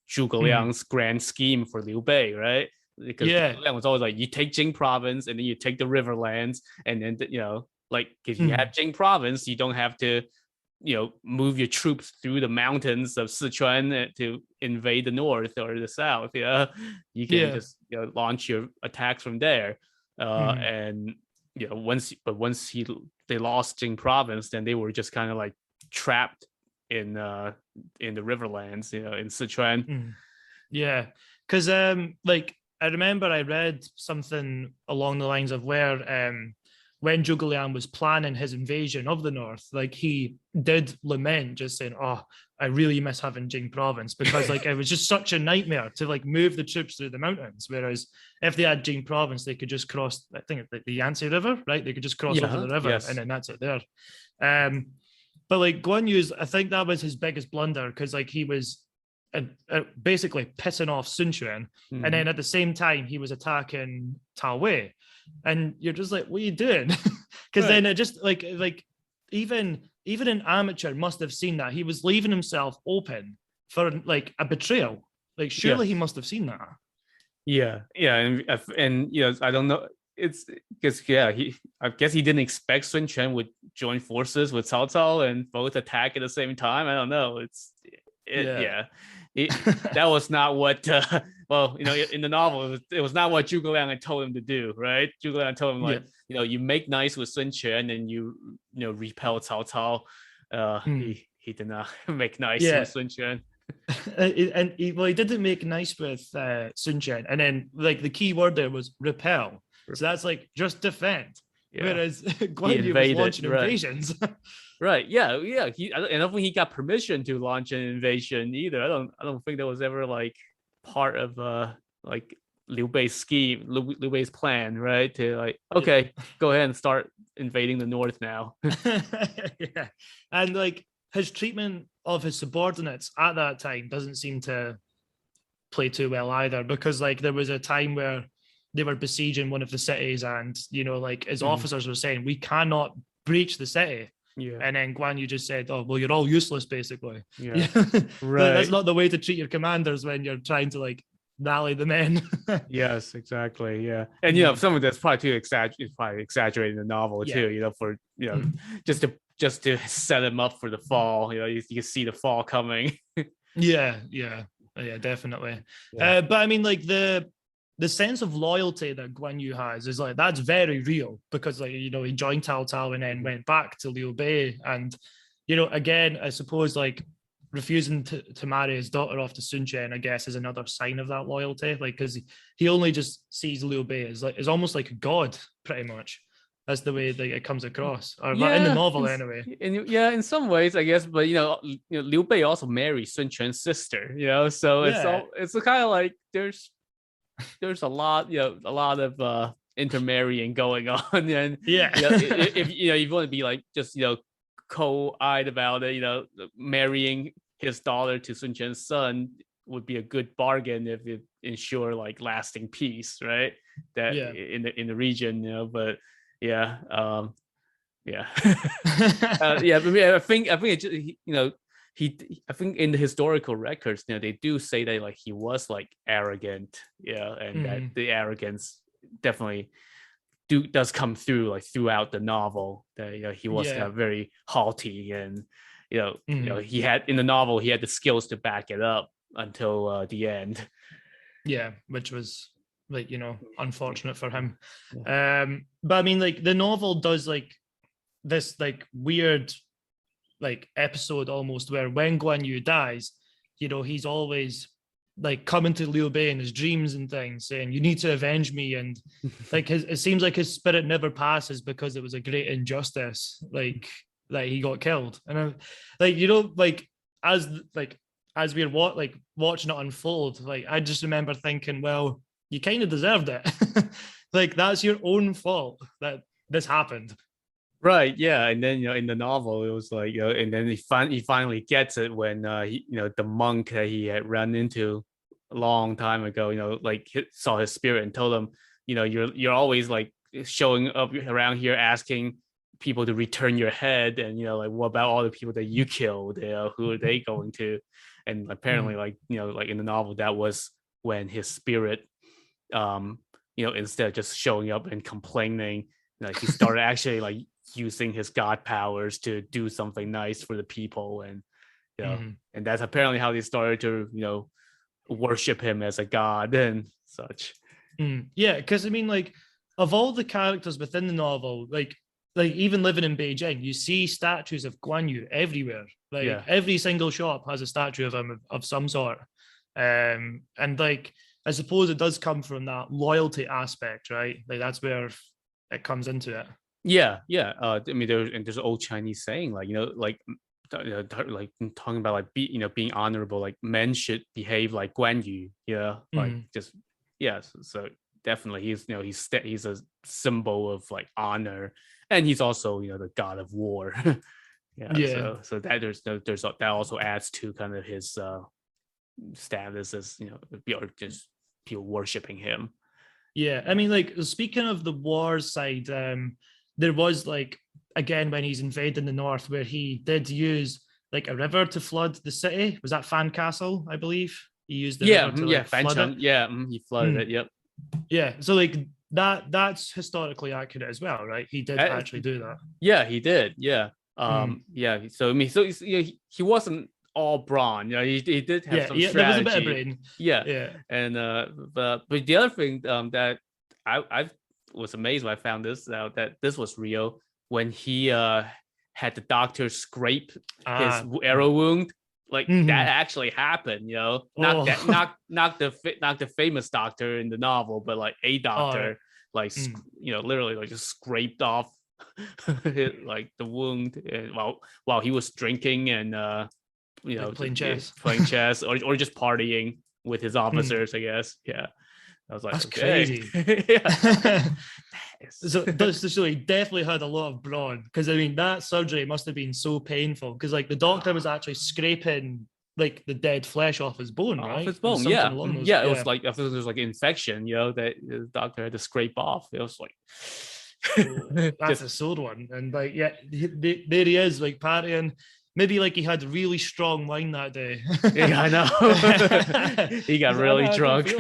Zhuge Liang's grand scheme for Liu Bei, right? Because Zhuge Liang was always like, you take Jing province and then you take the riverlands, and then like if you have Jing province, you don't have to move your troops through the mountains of Sichuan to invade the north or the south. You can just launch your attacks from there. And once they lost Jing province, then they were just kind of like trapped in the riverlands, in Sichuan. Yeah, because like I remember I read something along the lines of where when Zhuge Liang was planning his invasion of the north, like he did lament, just saying, "Oh, I really miss having Jing province," because like it was just such a nightmare to like move the troops through the mountains. Whereas if they had Jing province, they could just cross, I think the Yangtze River, right? They could just cross over the river, and then that's it there. But like Guanyu's, I think that was his biggest blunder, because like he was basically pissing off Sun Quan, and then at the same time he was attacking Tao Wei, and you're just like, what are you doing? Because then it just like even an amateur must have seen that he was leaving himself open for like a betrayal. Like surely he must have seen that. And I don't know. It's because I guess he didn't expect Sun Quan would join forces with Taotao and both attack at the same time. I don't know. That was not what in the novel it was not what Zhuge Liang had told him to do, right? Zhuge Liang told him like, you make nice with Sun Quan and you repel Cao Cao. He did not make nice with Sun Quan. And he didn't make nice with Sun Quan, and then like the key word there was repel. So that's like just defend. Whereas Guanyu was launching invasions. Right. Yeah. I don't think he got permission to launch an invasion either. I don't think that was ever like part of like Liu Bei's scheme, Liu Bei's plan, right? To like, okay, go ahead and start invading the north now. And like his treatment of his subordinates at that time doesn't seem to play too well either, because like there was a time where they were besieging one of the cities, and like his officers were saying, we cannot breach the city. And then Guanyu just said, "Oh, well, you're all useless, basically." Right. That's not the way to treat your commanders when you're trying to like rally the men. Yes, exactly. Yeah, and some of that's probably too exaggerated in the novel too. For just to set him up for the fall. You can see the fall coming. Yeah, definitely. But I mean, like the sense of loyalty that Guanyu has is like, that's very real, because like he joined Taotao and then went back to Liu Bei, and again, I suppose like refusing to marry his daughter off to Sun Quan, I guess, is another sign of that loyalty, like because he only just sees Liu Bei as like, is almost like a god, pretty much. That's the way that it comes across, or in the novel anyway. In some ways, I guess. But Liu Bei also married Sun Quan's sister. So it's kind of like there's a lot of intermarrying going on, and if you want to be like just cold-eyed about it, marrying his daughter to Sun Quan's son would be a good bargain if it ensure like lasting peace, right? That in the region, but I think it, I think in the historical records, they do say that like he was like arrogant, and that the arrogance definitely does come through like throughout the novel. That he was very haughty, and he had in the novel he had the skills to back it up until the end. Yeah, which was like unfortunate for him. But I mean, like the novel does like this like weird like episode almost where when Guanyu dies, he's always like coming to Liu Bei in his dreams and things, saying, "You need to avenge me," and like it seems like his spirit never passes because it was a great injustice, like that he got killed. And like as we're watching it unfold, like I just remember thinking, well, you kind of deserved it. Like that's your own fault that this happened. Right, yeah, and then in the novel it was like and then he finally gets it when the monk that he had run into a long time ago, like saw his spirit and told him, you're always like showing up around here asking people to return your head, and like what about all the people that you killed? Who are they going to? and apparently like like in the novel that was when his spirit instead of just showing up and complaining, like he started actually like using his god powers to do something nice for the people, and and that's apparently how they started to worship him as a god and such. Yeah, because I mean, like, of all the characters within the novel, like even living in Beijing, you see statues of Guanyu everywhere. Like every single shop has a statue of him of some sort. And like, I suppose it does come from that loyalty aspect, right? Like that's where it comes into it. Yeah. I mean, there's an old Chinese saying, like like talking about like being honorable, like men should behave like Guanyu, like just so definitely he's a symbol of like honor, and he's also the god of war. So that there's that also adds to kind of his status as or just people worshiping him. Yeah, I mean, like, speaking of the war side, there was like, again, when he's invading the north, where he did use like a river to flood the city. Was that Fan Castle, I believe? He used the river to flood it. He flooded it. Yep. Yeah, so like that's historically accurate as well, right? He did actually do that. Yeah, he did. Yeah. Yeah. So I mean, so he wasn't all brawn. He did have some strategy. There was a bit of brain. Yeah. And but the other thing that I was amazed when I found this out, that this was real, when he had the doctor scrape his arrow wound. Like that actually happened, not the famous doctor in the novel, but like a doctor, literally like just scraped off like the wound while he was drinking and like playing chess or just partying with his officers, I guess. Yeah, I was like, that's crazy. So he definitely had a lot of brawn, because I mean that surgery must have been so painful, because like the doctor was actually scraping like the dead flesh off his bone, right? Off his bone, it was like, I think there was like infection, that the doctor had to scrape off. It was like that's a sore one. And like, there he is, like partying. Maybe like he had really strong wine that day. Yeah, I know. He got really drunk. He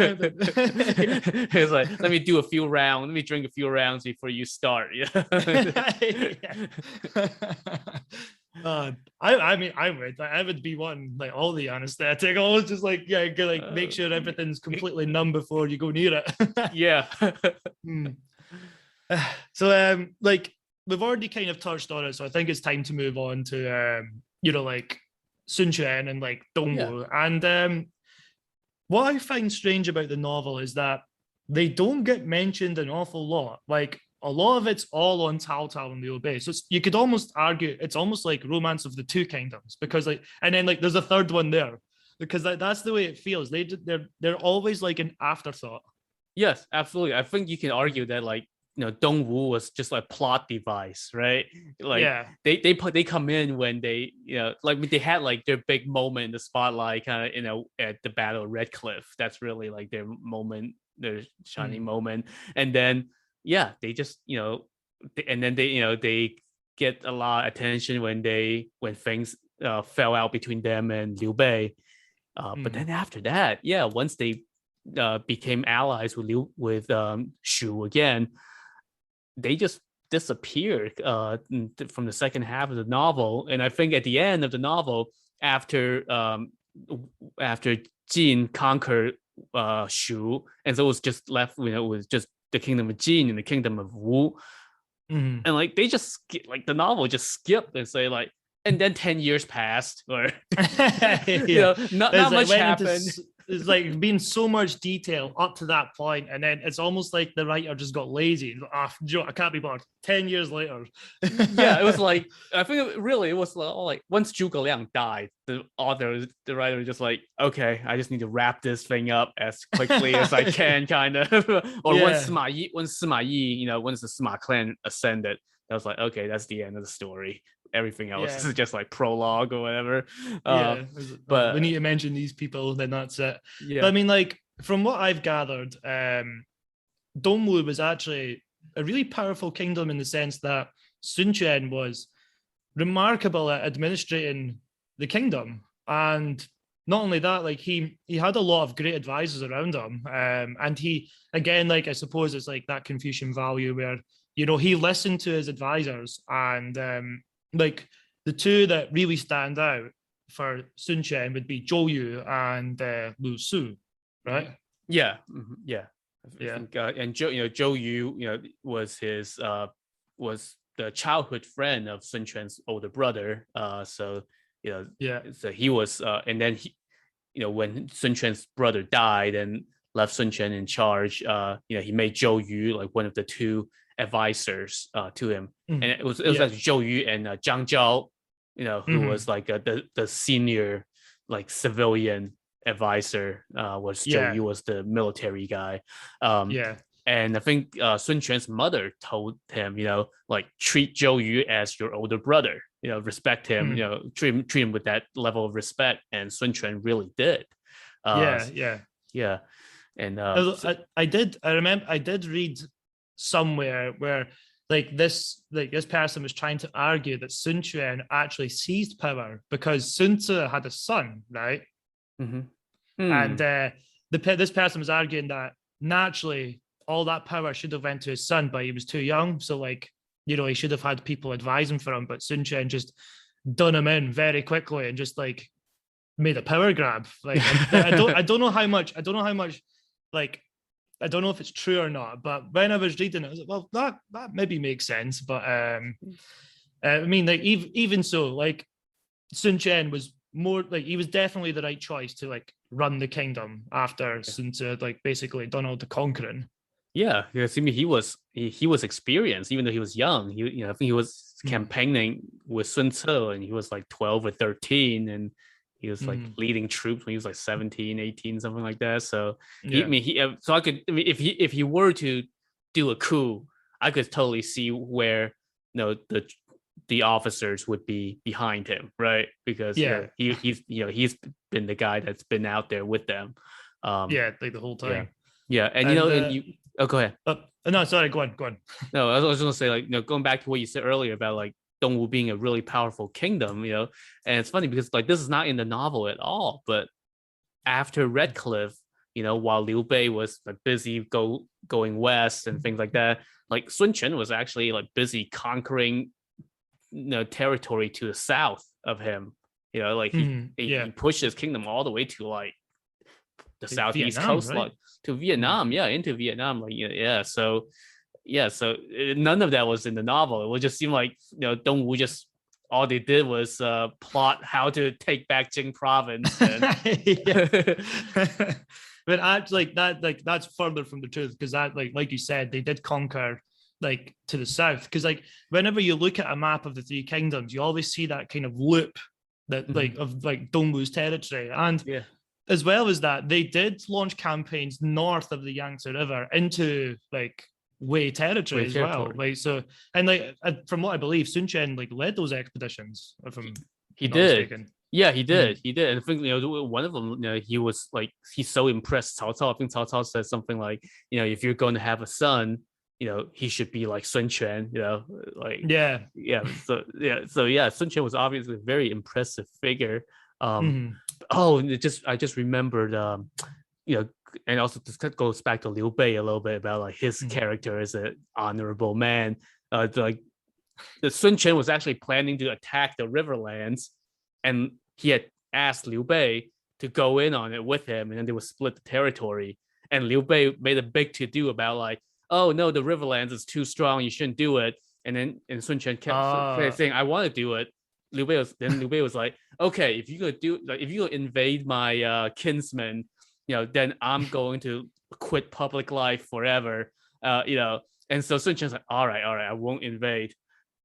was like, let me do a few rounds. Let me drink a few rounds before you start. I would be wanting like all the anesthetic. I was just like, make sure everything's completely numb before you go near it. Yeah. So like we've already kind of touched on it, so I think it's time to move on to like Sun Quan and like Dongwu. And what I find strange about the novel is that they don't get mentioned an awful lot. Like a lot of it's all on Taotao and Liu Bei. So you could almost argue it's almost like Romance of the Two Kingdoms, because like, and then like there's a third one there, because that's the way it feels. They're always like an afterthought. Yes, absolutely. I think you can argue that like Dongwu was just like plot device, right? Like they come in when they like they had like their big moment in the spotlight, kind of at the Battle of Red Cliff. That's really like their moment, their shining moment. And then they just and then they get a lot of attention when things fell out between them and Liu Bei. But then after that, once they became allies with Shu again, they just disappeared from the second half of the novel. And I think at the end of the novel, after Jin conquered Shu, and so it was just left, it was just the kingdom of Jin and the kingdom of Wu. And like they just like the novel just skipped and say like, and then 10 years passed, or not much happened. It's like been so much detail up to that point, and then it's almost like the writer just got lazy. I can't be bothered. 10 years later. It was like, I think it was like once Jugular died, the writer was just like, okay, I just need to wrap this thing up as quickly as I can, kind of. Or once Sima Yi, once the Sima clan ascended, I was like, okay, that's the end of the story. Everything else is just like prologue or whatever. But we need to mention these people, then that's it. But I mean, like from what I've gathered, Dongwu was actually a really powerful kingdom in the sense that Sun Quan was remarkable at administrating the kingdom, and not only that, like he had a lot of great advisors around him, and he again, like I suppose it's like that Confucian value where he listened to his advisors, and like the two that really stand out for Sun Quan would be Zhou Yu and Lu Su, right? Yeah, I Yeah. think, and Zhou Yu, was his was the childhood friend of Sun Quan's older brother. So Yeah. so he was, and then when Sun Quan's brother died and left Sun Quan in charge, he made Zhou Yu like one of the two advisors to him, and it was like Zhou Yu and Zhang Zhao, who was like the senior like civilian advisor. Was Zhou Yu was the military guy. And I think Sun Quan's mother told him, like treat Zhou Yu as your older brother, respect him, treat him with that level of respect. And Sun Quan really did. Yeah. And I did read somewhere where this person was trying to argue that Sun Quan actually seized power because Sun Tzu had a son, right? And this person was arguing that naturally all that power should have went to his son, but he was too young. So he should have had people advising for him, but Sun Quan just done him in very quickly and just like made a power grab. Like I don't know how much, like I don't know if it's true or not, but when I was reading it, I was like, well, that maybe makes sense. But I mean, like even so, like Sun Quan was more like he was definitely the right choice to like run the kingdom after Sun Tzu had like basically done all the conquering. Yeah, because I mean he was experienced even though he was young. I think he was campaigning with Sun Tzu and he was like 12 or 13, and he was like leading troops when he was like 17, 18, something like that. So so I could, if he were to do a coup, I could totally see where the officers would be behind him, right? Because he's been the guy that's been out there with them. Like the whole time. Yeah, and go ahead. No, sorry, go on. No, I was gonna say, like, going back to what you said earlier about like Dongwu being a really powerful kingdom, and it's funny because like this is not in the novel at all, but after Red Cliff, while Liu Bei was like busy going west and things like that, like Sun Quan was actually like busy conquering territory to the south of him. Like he pushed his kingdom all the way to like the southeast coast, right? Like to Vietnam, into Vietnam, like so none of that was in the novel. It would just seem like Dongwu just all they did was plot how to take back Jing province. And... but actually, that's further from the truth, because that like you said, they did conquer like to the south, because like whenever you look at a map of the three kingdoms, you always see that kind of loop that like of like Dongwu's territory, and as well as that, they did launch campaigns north of the Yangtze River into like Wei territory as well. Like so, and like from what I believe, Sun Quan like led those expeditions. If I'm he did. Mistaken. Yeah, he did. He did. And I think one of them, he was like he's so impressed. Cao Cao, I think Cao Cao said something like, if you're going to have a son, he should be like Sun Quan. Like So Sun Quan was obviously a very impressive figure. I just remembered, and also this goes back to Liu Bei a little bit about like his character as an honorable man. Like the Sun Quan was actually planning to attack the Riverlands, and he had asked Liu Bei to go in on it with him, and then they would split the territory. And Liu Bei made a big to do about like, oh no, the Riverlands is too strong, you shouldn't do it. And Sun Quan kept saying, I want to do it. Liu Bei was like, okay, if you invade my kinsman, then I'm going to quit public life forever. And so Sun Quan's like, all right, I won't invade.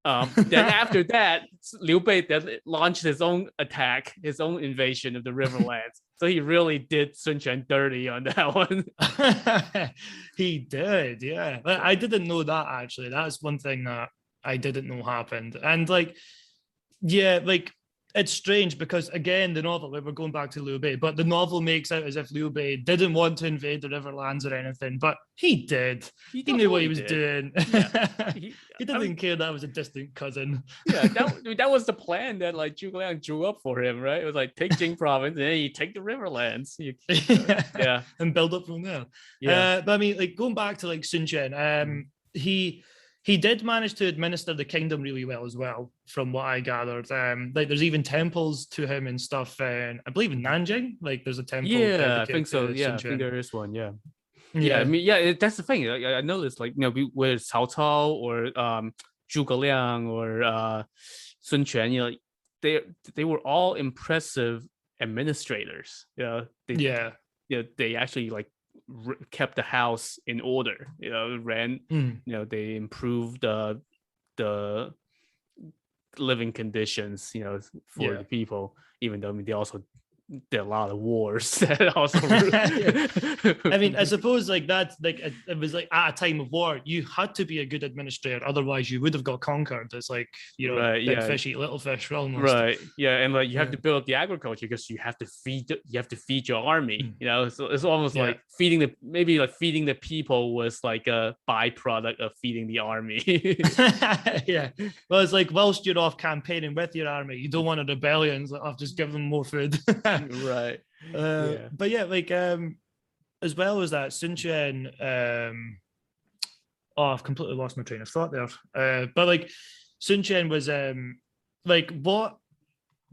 Then after that, Liu Bei then launched his own attack, his own invasion of the Riverlands. So he really did Sun Quan dirty on that one. He did, yeah. I didn't know that actually. That's one thing that I didn't know happened. And like, yeah, like it's strange because again, the novel, we're going back to Liu Bei, but the novel makes out as if Liu Bei didn't want to invade the Riverlands or anything, but he did. He He knew what he definitely was did. doing. Yeah. He didn't care that was a distant cousin. Yeah, that was the plan that like Jugular drew up for him, right? It was like take Jing province and then you take the Riverlands. Yeah, And build up from there. yeah, But I mean, like going back to like Sun Quan, he did manage to administer the kingdom really well as well, from what I gathered. Like there's even temples to him and stuff. I believe in Nanjing, like there's a temple. yeah. I think so. To Yeah, Sun I think Quan. there is one. Yeah, yeah. I Yeah, mean, yeah. That's the thing. I noticed, like whether it's Taotao or Zhuge or Sun Quan, they were all impressive administrators. yeah. They actually like kept the house in order. Mm. They improved the living conditions, for the people. Even though, I mean, they also did a lot of wars that also. I mean, I suppose like that, like it was like at a time of war, you had to be a good administrator, otherwise you would have got conquered. It's like Right, big yeah, fish eat little fish, almost. right, yeah, and like you have to build up the agriculture because you have to feed your army. So it's almost like feeding the people was like a byproduct of feeding the army. Yeah, well, it's like whilst you're off campaigning with your army, you don't want a rebellion. So I'll just give them more food. Right. Yeah. But yeah, like as well as that, Sun Quan, I've completely lost my train of thought there. But like Sun Quan was like what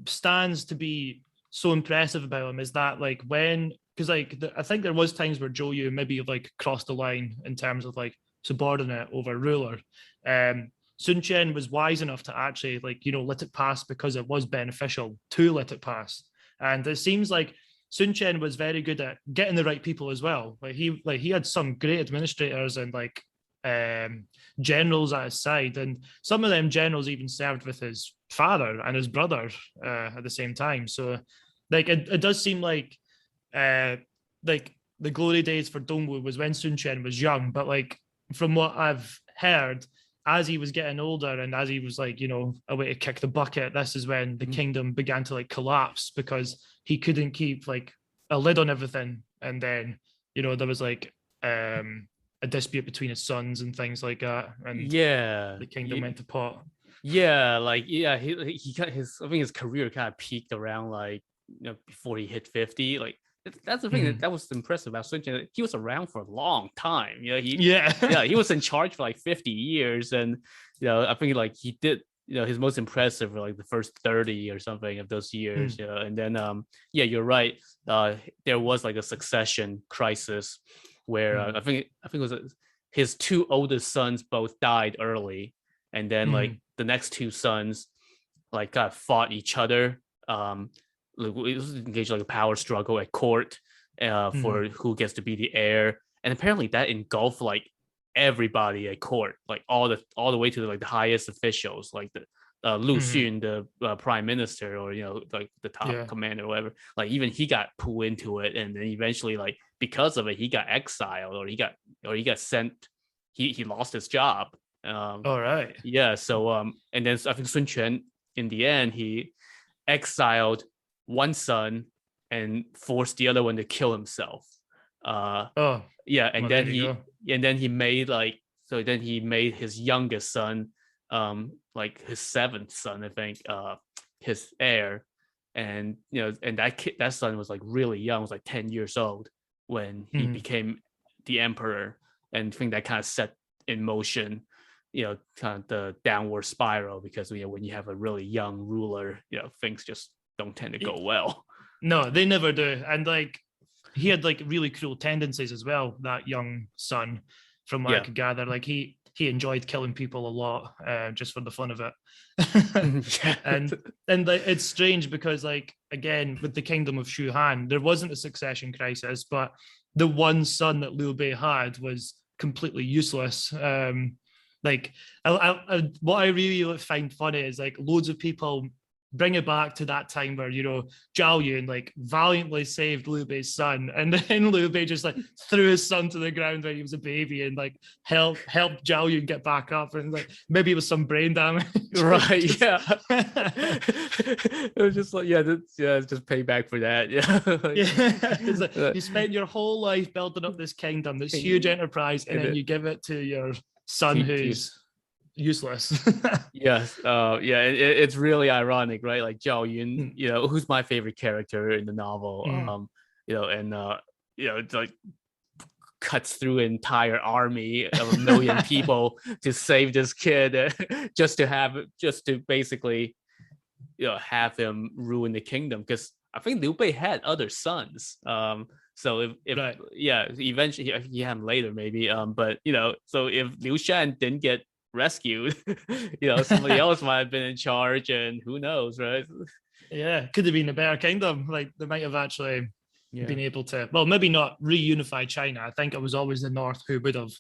stands to be so impressive about him is that like because like I think there was times where Zhou Yu maybe like crossed the line in terms of like subordinate over ruler. Sun Quan was wise enough to actually like let it pass because it was beneficial to let it pass. And it seems like Sun Quan was very good at getting the right people as well. Like he had some great administrators and like generals at his side, and some of them generals even served with his father and his brother at the same time. So like it does seem like the glory days for Dongwu was when Sun Quan was young, but like from what I've heard, as he was getting older and as he was like, a way to kick the bucket, this is when the kingdom began to like collapse because he couldn't keep like a lid on everything. And then, there was like a dispute between his sons and things like that. And the kingdom went to pot. Yeah, like he got I think his career kind of peaked around like before he hit 50. Like that's the thing that was impressive about Sun Quan. He was around for a long time. He was in charge for like 50 years, and I think like he did his most impressive for like the first 30 or something of those years. And then you're right. There was like a succession crisis where I think it was his two oldest sons both died early, and then like the next two sons like kind of fought each other. It was engaged like a power struggle at court for who gets to be the heir, and apparently that engulfed like everybody at court, like all the way to like the highest officials, like the Lu Xun, the prime minister, or like the top commander, or whatever. Like even he got pulled into it, and then eventually, like because of it, he got exiled, or he got sent. He lost his job. All right. Yeah. So and then I think Sun Quan in the end he exiled one son and forced the other one to kill himself. And then he made he made his youngest son, like his seventh son, I think, his heir. And and that son was like really young, was like 10 years old when he became the emperor. And I think that kind of set in motion kind of the downward spiral, because when you have a really young ruler, things just don't tend to go well. No, they never do. And like he had like really cruel tendencies as well, that young son, from what I could gather. Like he enjoyed killing people a lot, just for the fun of it. and like it's strange because like again with the kingdom of Shu Han, there wasn't a succession crisis, but the one son that Liu Bei had was completely useless. Like what I really find funny is like loads of people bring it back to that time where, you know, Zhao Yun like valiantly saved Liu Bei's son, and then Liu Bei just like threw his son to the ground when he was a baby and like helped Zhao Yun get back up, and like maybe it was some brain damage. Right. Just... Yeah. It was just like, it's just payback for that. Yeah. It's like, you spent your whole life building up this kingdom, this huge enterprise, and then you give it to your son who's useless. Yes. It's really ironic, right? Like Zhao Yun, you know, who's my favorite character in the novel. You know, and you know, it's like cuts through an entire army of 1 million people to save this kid, just to basically, you know, have him ruin the kingdom, because I think Liu Bei had other sons. So if right. Eventually he had him later maybe. But you know, so if Liu Shan didn't get rescued, you know, somebody else might have been in charge, and who knows, right? Yeah, could have been a better kingdom. Like they might have actually been able to, well, maybe not reunify China. I think it was always the North who would have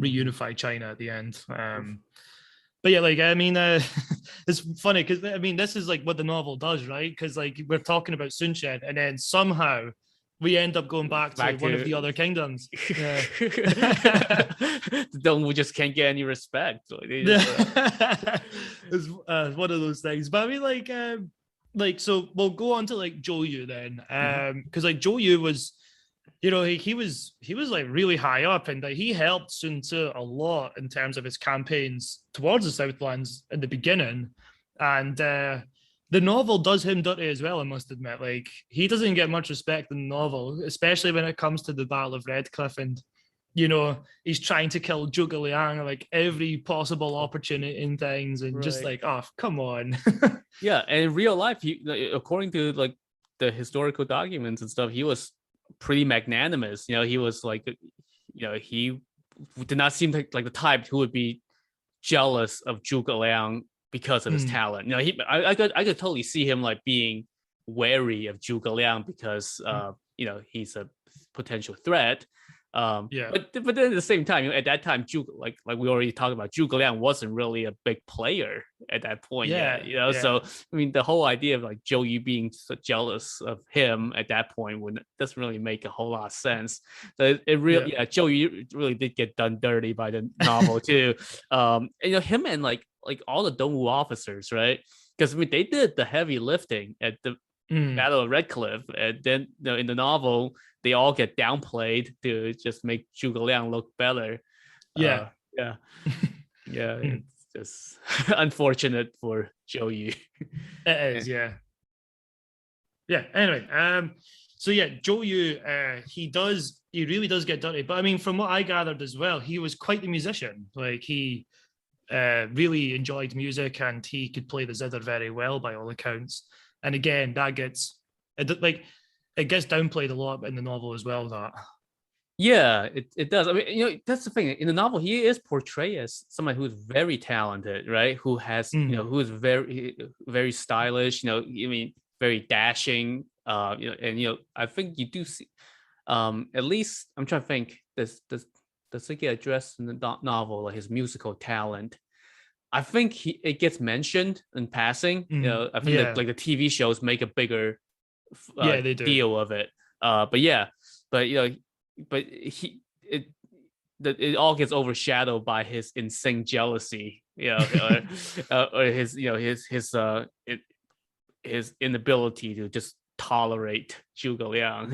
reunified China at the end. But yeah, like, I mean, it's funny because, I mean, this is like what the novel does, right? Because like we're talking about Sun Quan, and then somehow we end up going back to one of the other kingdoms. Yeah. Dongwu just can't get any respect. It's one of those things. But I mean, like, so we'll go on to like Zhou Yu then, because like Zhou Yu was, you know, he was like really high up, and like he helped Sun Tzu a lot in terms of his campaigns towards the Southlands in the beginning, and the novel does him dirty as well, I must admit. Like he doesn't get much respect in the novel, especially when it comes to the Battle of Redcliffe, and you know, he's trying to kill Jugular like every possible opportunity in things, and just like, oh, come on. Yeah, and in real life, he, according to like the historical documents and stuff, he was pretty magnanimous. You know, he was like, you know, he did not seem like the type who would be jealous of Zhuge Liang because of his talent. You know, I could totally see him like being wary of Zhuge Liang because you know, he's a potential threat. But then at the same time, you know, at that time, like we already talked about, Zhuge Liang wasn't really a big player at that point yet, you know. So I mean, the whole idea of like Zhou Yu being so jealous of him at that point doesn't really make a whole lot of sense. So it really, Zhou Yu really did get done dirty by the novel too. And you know, him and like all the Dongwu officers, right? Because I mean, they did the heavy lifting at the Battle of Redcliffe, and then, you know, in the novel they all get downplayed to just make Zhuge Liang look better. It's just unfortunate for Zhou Yu. It is, yeah. Anyway, so yeah, Zhou Yu, he really does get dirty. But I mean, from what I gathered as well, he was quite the musician. Like he really enjoyed music, and he could play the zither very well by all accounts. And again, that gets downplayed a lot in the novel as well. That it does. I mean, you know, that's the thing. In the novel, he is portrayed as someone who's very talented, right? Who has, you know, who is very, very stylish. You know, I mean, very dashing. You know, and you know, I think you do see. At least I'm trying to think. Does it get addressed in the novel, like his musical talent? I think it gets mentioned in passing. You know, I think like the TV shows make a bigger they do. Deal of it. But you know, it all gets overshadowed by his insane jealousy, you know, or his, you know, his inability to just tolerate Zhuge Liang.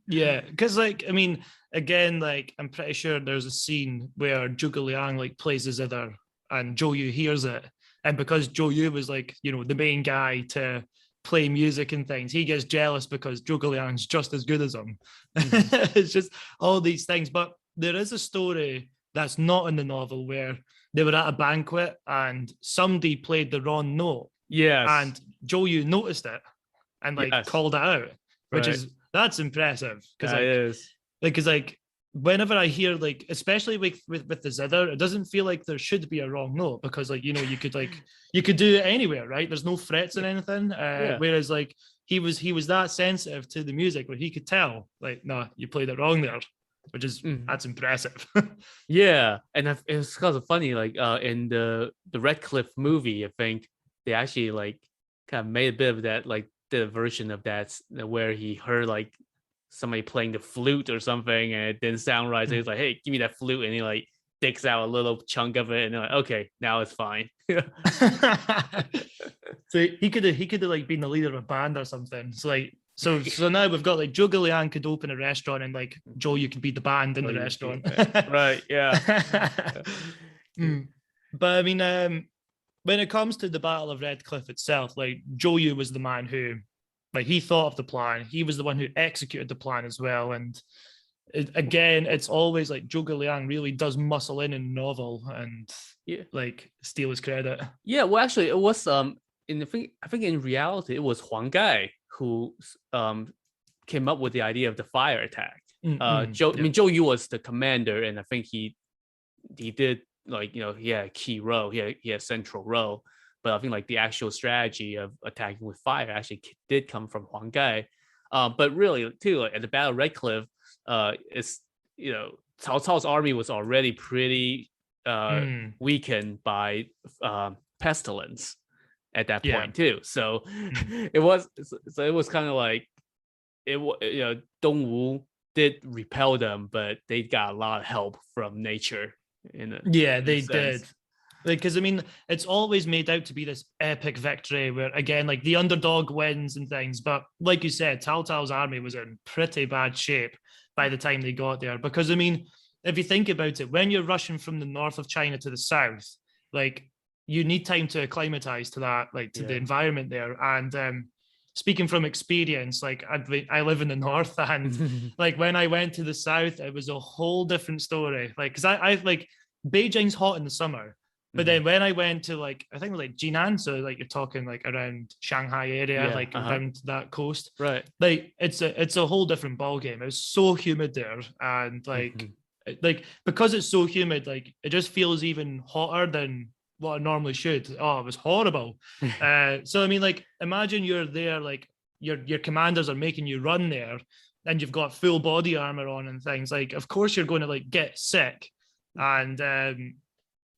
Because like, I mean, again, like I'm pretty sure there's a scene where Zhuge Liang like plays the zither, and Zhou Yu hears it, and because Zhou Yu was like, you know, the main guy to play music and things, he gets jealous because Zhuge Liang's just as good as him. It's just all these things. But there is a story that's not in the novel where they were at a banquet and somebody played the wrong note. And Zhou Yu noticed it and like called it out, which that's impressive. Because like whenever I hear, like, especially with the zither, it doesn't feel like there should be a wrong note, because like, you know, you could do it anywhere, right? There's no frets and anything. Whereas like he was that sensitive to the music where he could tell, like, nah, you played it wrong there, which is that's impressive. And it's kind of funny, like in the Redcliffe movie, I think they actually like kind of made a bit of that, like the version of that where he heard like somebody playing the flute or something and it didn't sound right. So he's like, hey, give me that flute. And he like takes out a little chunk of it and they're like, okay, now it's fine. So he could have like been the leader of a band or something. So now we've got like Jugular could open a restaurant and like Joe, you could be the band in the restaurant. Right. Yeah. But I mean, when it comes to the Battle of Red Cliff itself, like Joyu was the man who, like, he thought of the plan. He was the one who executed the plan as well. And again, it's always like Zhuge Liang really does muscle in the novel and like steal his credit. Yeah, well, actually, it was I think in reality it was Huang Gai who came up with the idea of the fire attack. I mean, Zhou Yu was the commander, and I think he did, like, you know, he had a key role, he had a central role. But I think like the actual strategy of attacking with fire actually did come from Huang Gai. But really, too, like, at the Battle of Red Cliff, it's, you know, Cao Cao's army was already pretty weakened by pestilence at that point too. So it was kind of like you know, Dongwu did repel them, but they got a lot of help from nature. They did. Like, because I mean, it's always made out to be this epic victory where, again, like the underdog wins and things. But like you said, Taotao's army was in pretty bad shape by the time they got there. Because I mean, if you think about it, when you're rushing from the north of China to the south, like, you need time to acclimatize to that, like to the environment there. And speaking from experience, like I live in the north, and like when I went to the south, it was a whole different story. Like, because I like Beijing's hot in the summer. But then when I went to, like, I think it was like Jinan, so like you're talking like around Shanghai area, like around that coast, right? Like it's a whole different ball game. It was so humid there, and like because it's so humid, like it just feels even hotter than what it normally should. Oh, it was horrible. So I mean, like, imagine you're there, like your commanders are making you run there, and you've got full body armor on and things. Like, of course you're going to like get sick, and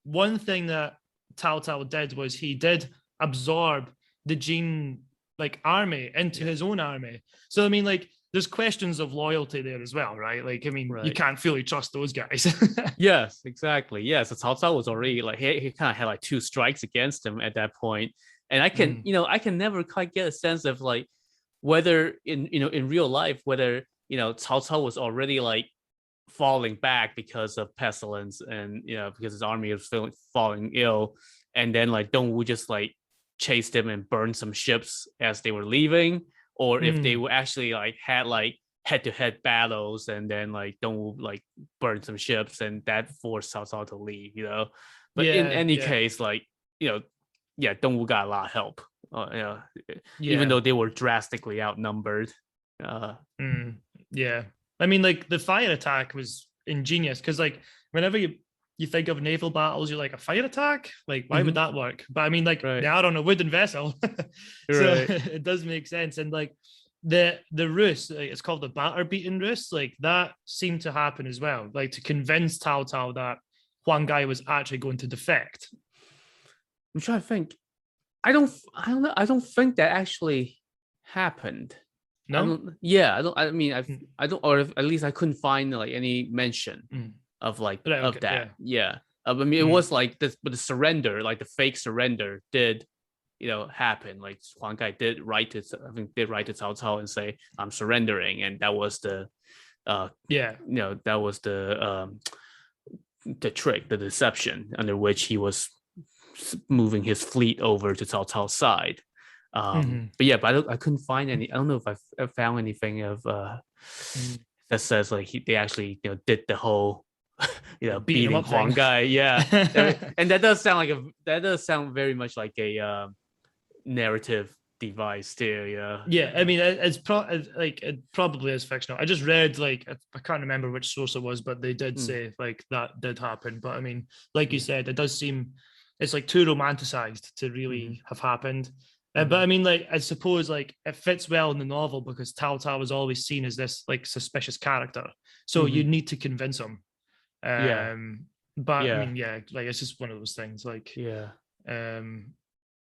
one thing that Taotao did was he did absorb the Jin like army into his own army. So I mean, like, there's questions of loyalty there as well, right? Like, I mean, you can't fully trust those guys. Yes, exactly. Yeah, so Cao Cao was already like he kind of had like two strikes against him at that point, and I can I can never quite get a sense of like whether in real life whether Cao Cao was already like falling back because of pestilence and because his army was falling ill, and then like Dongwu just like chased him and burned some ships as they were leaving, or if they were actually like had like head-to-head battles and then like Dongwu like burned some ships and that forced Cao Cao to leave, but in any case, like Dongwu got a lot of help, even though they were drastically outnumbered. I mean, like, the fire attack was ingenious because, like, whenever you think of naval battles, you're like, a fire attack? Like, why would that work? But I mean, like, they are on a wooden vessel. So it does make sense. And like the ruse, like, it's called the batter beating ruse, like that seemed to happen as well, like to convince Taotao that Huang Gai was actually going to defect. I'm trying to think. I don't know. I don't think that actually happened. No. I mean, I don't, or at least I couldn't find like any mention of like of that. I mean, it was like this, but the surrender, like the fake surrender, did happen. Like Huang Gai did write to Cao Cao and say, "I'm surrendering," and that was the that was the trick, the deception under which he was moving his fleet over to Cao Cao's side. But I couldn't find any. I don't know if I found anything of that says like they actually did the whole beating Huang Gai. And that does sound very much like a narrative device too. I mean, it probably is fictional. I just read, like, I can't remember which source it was, but they did say like that did happen. But I mean, like you said, it does seem it's like too romanticized to really have happened. But I mean, like, I suppose like it fits well in the novel because Taotao was always seen as this like suspicious character, so you need to convince him. But I mean, like, it's just one of those things. Like,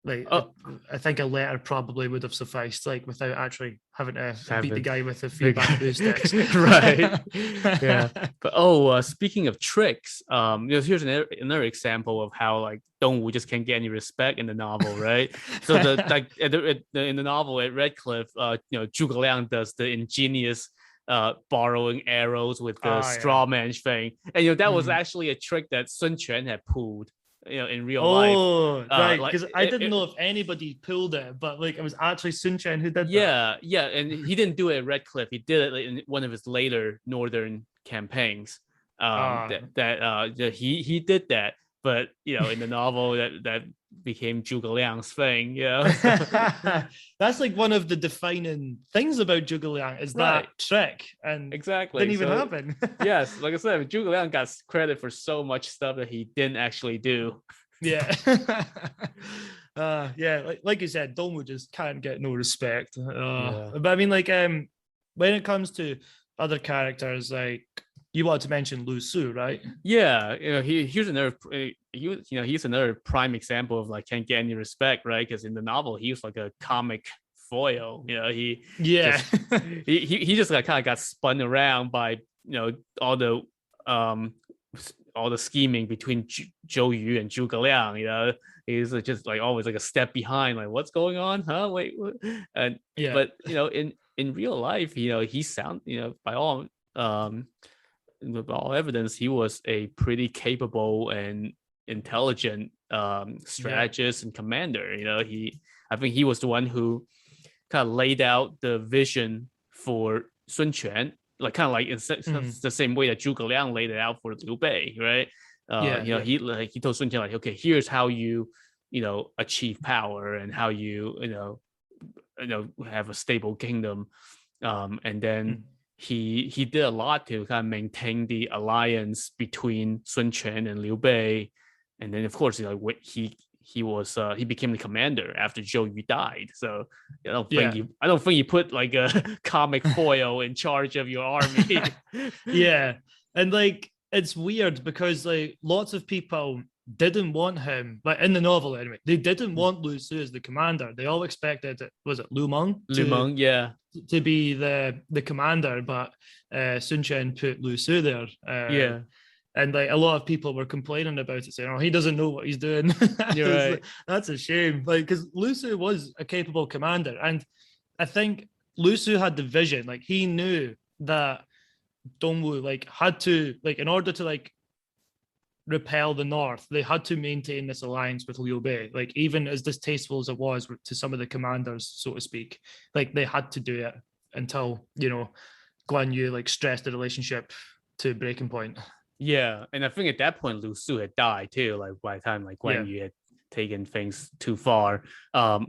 Like Oh, I think a letter probably would have sufficed, like without actually having to beat the seven. guy with a few Big- bamboo sticks. right. Yeah. But speaking of tricks, here's another example of how like Dongwu just can't get any respect in the novel, right? So the like in the novel at Redcliffe, Zhuge Liang does the ingenious borrowing arrows with the Oh yeah. straw man thing, and that was Mhm. actually a trick that Sun Quan had pulled, in real life. Oh, right. Like Because I didn't know if anybody pulled it, but like it was actually Sun Chen who did that. yeah, and he didn't do it at Redcliffe. He did it in one of his later northern campaigns. Ah. That he did that, but in the novel that became Zhuge Liang's thing. That's like one of the defining things about Jugular is Right, that trick, and exactly. didn't even So happen. yes, like I said, Zhuge Liang got credit for so much stuff that he didn't actually do. Yeah. Yeah, like you said, Dongwu just can't get no respect. Yeah. But I mean, like, when it comes to other characters, like you wanted to mention Lu Su, right? Yeah, here's another he's another prime example of like can't get any respect, right? Because in the novel he was like a comic foil. He Yeah. just he just like kind of got spun around by all the um all the scheming between Zhou Yu and Zhuge Liang. He's just like always like a step behind, like what's going on, huh? Wait, what? And Yeah. but in real life, he sound by all evidence, he was a pretty capable and intelligent Yeah. strategist and commander. I think he was the one who kind of laid out the vision for Sun Quan, like kind of like Mhm. the same way that Zhuge Liang laid it out for Liu Bei, right? Yeah. Yeah. He told Sun Quan like, okay, here's how you achieve power and how have a stable kingdom, and then Mhm. he did a lot to kind of maintain the alliance between Sun Quan and Liu Bei, and then of course he became the commander after Zhou Yu died. So Yeah. I don't think you put like a comic foil in charge of your army. Yeah. And like it's weird because like lots of people didn't want him, like in the novel anyway, they didn't want Lu Su as the commander. They all expected it was it Lu Meng Lu Meng, yeah, to be the commander, but Sun Chen put Lu Su there. yeah, And like a lot of people were complaining about it, saying, "Oh, he doesn't know what he's doing." you're right. That's a shame. Like, because Lu Su was a capable commander, and I think Lu Su had the vision. Like, he knew that Dongwu like had to like in order to like repel the North, they had to maintain this alliance with Liu Bei. Like, even as distasteful as it was to some of the commanders, so to speak, like they had to do it until Guanyu like stressed the relationship to breaking point. Yeah, and I think at that point Lu Su had died too. Like by the time like Yeah. Guanyu had taken things too far, and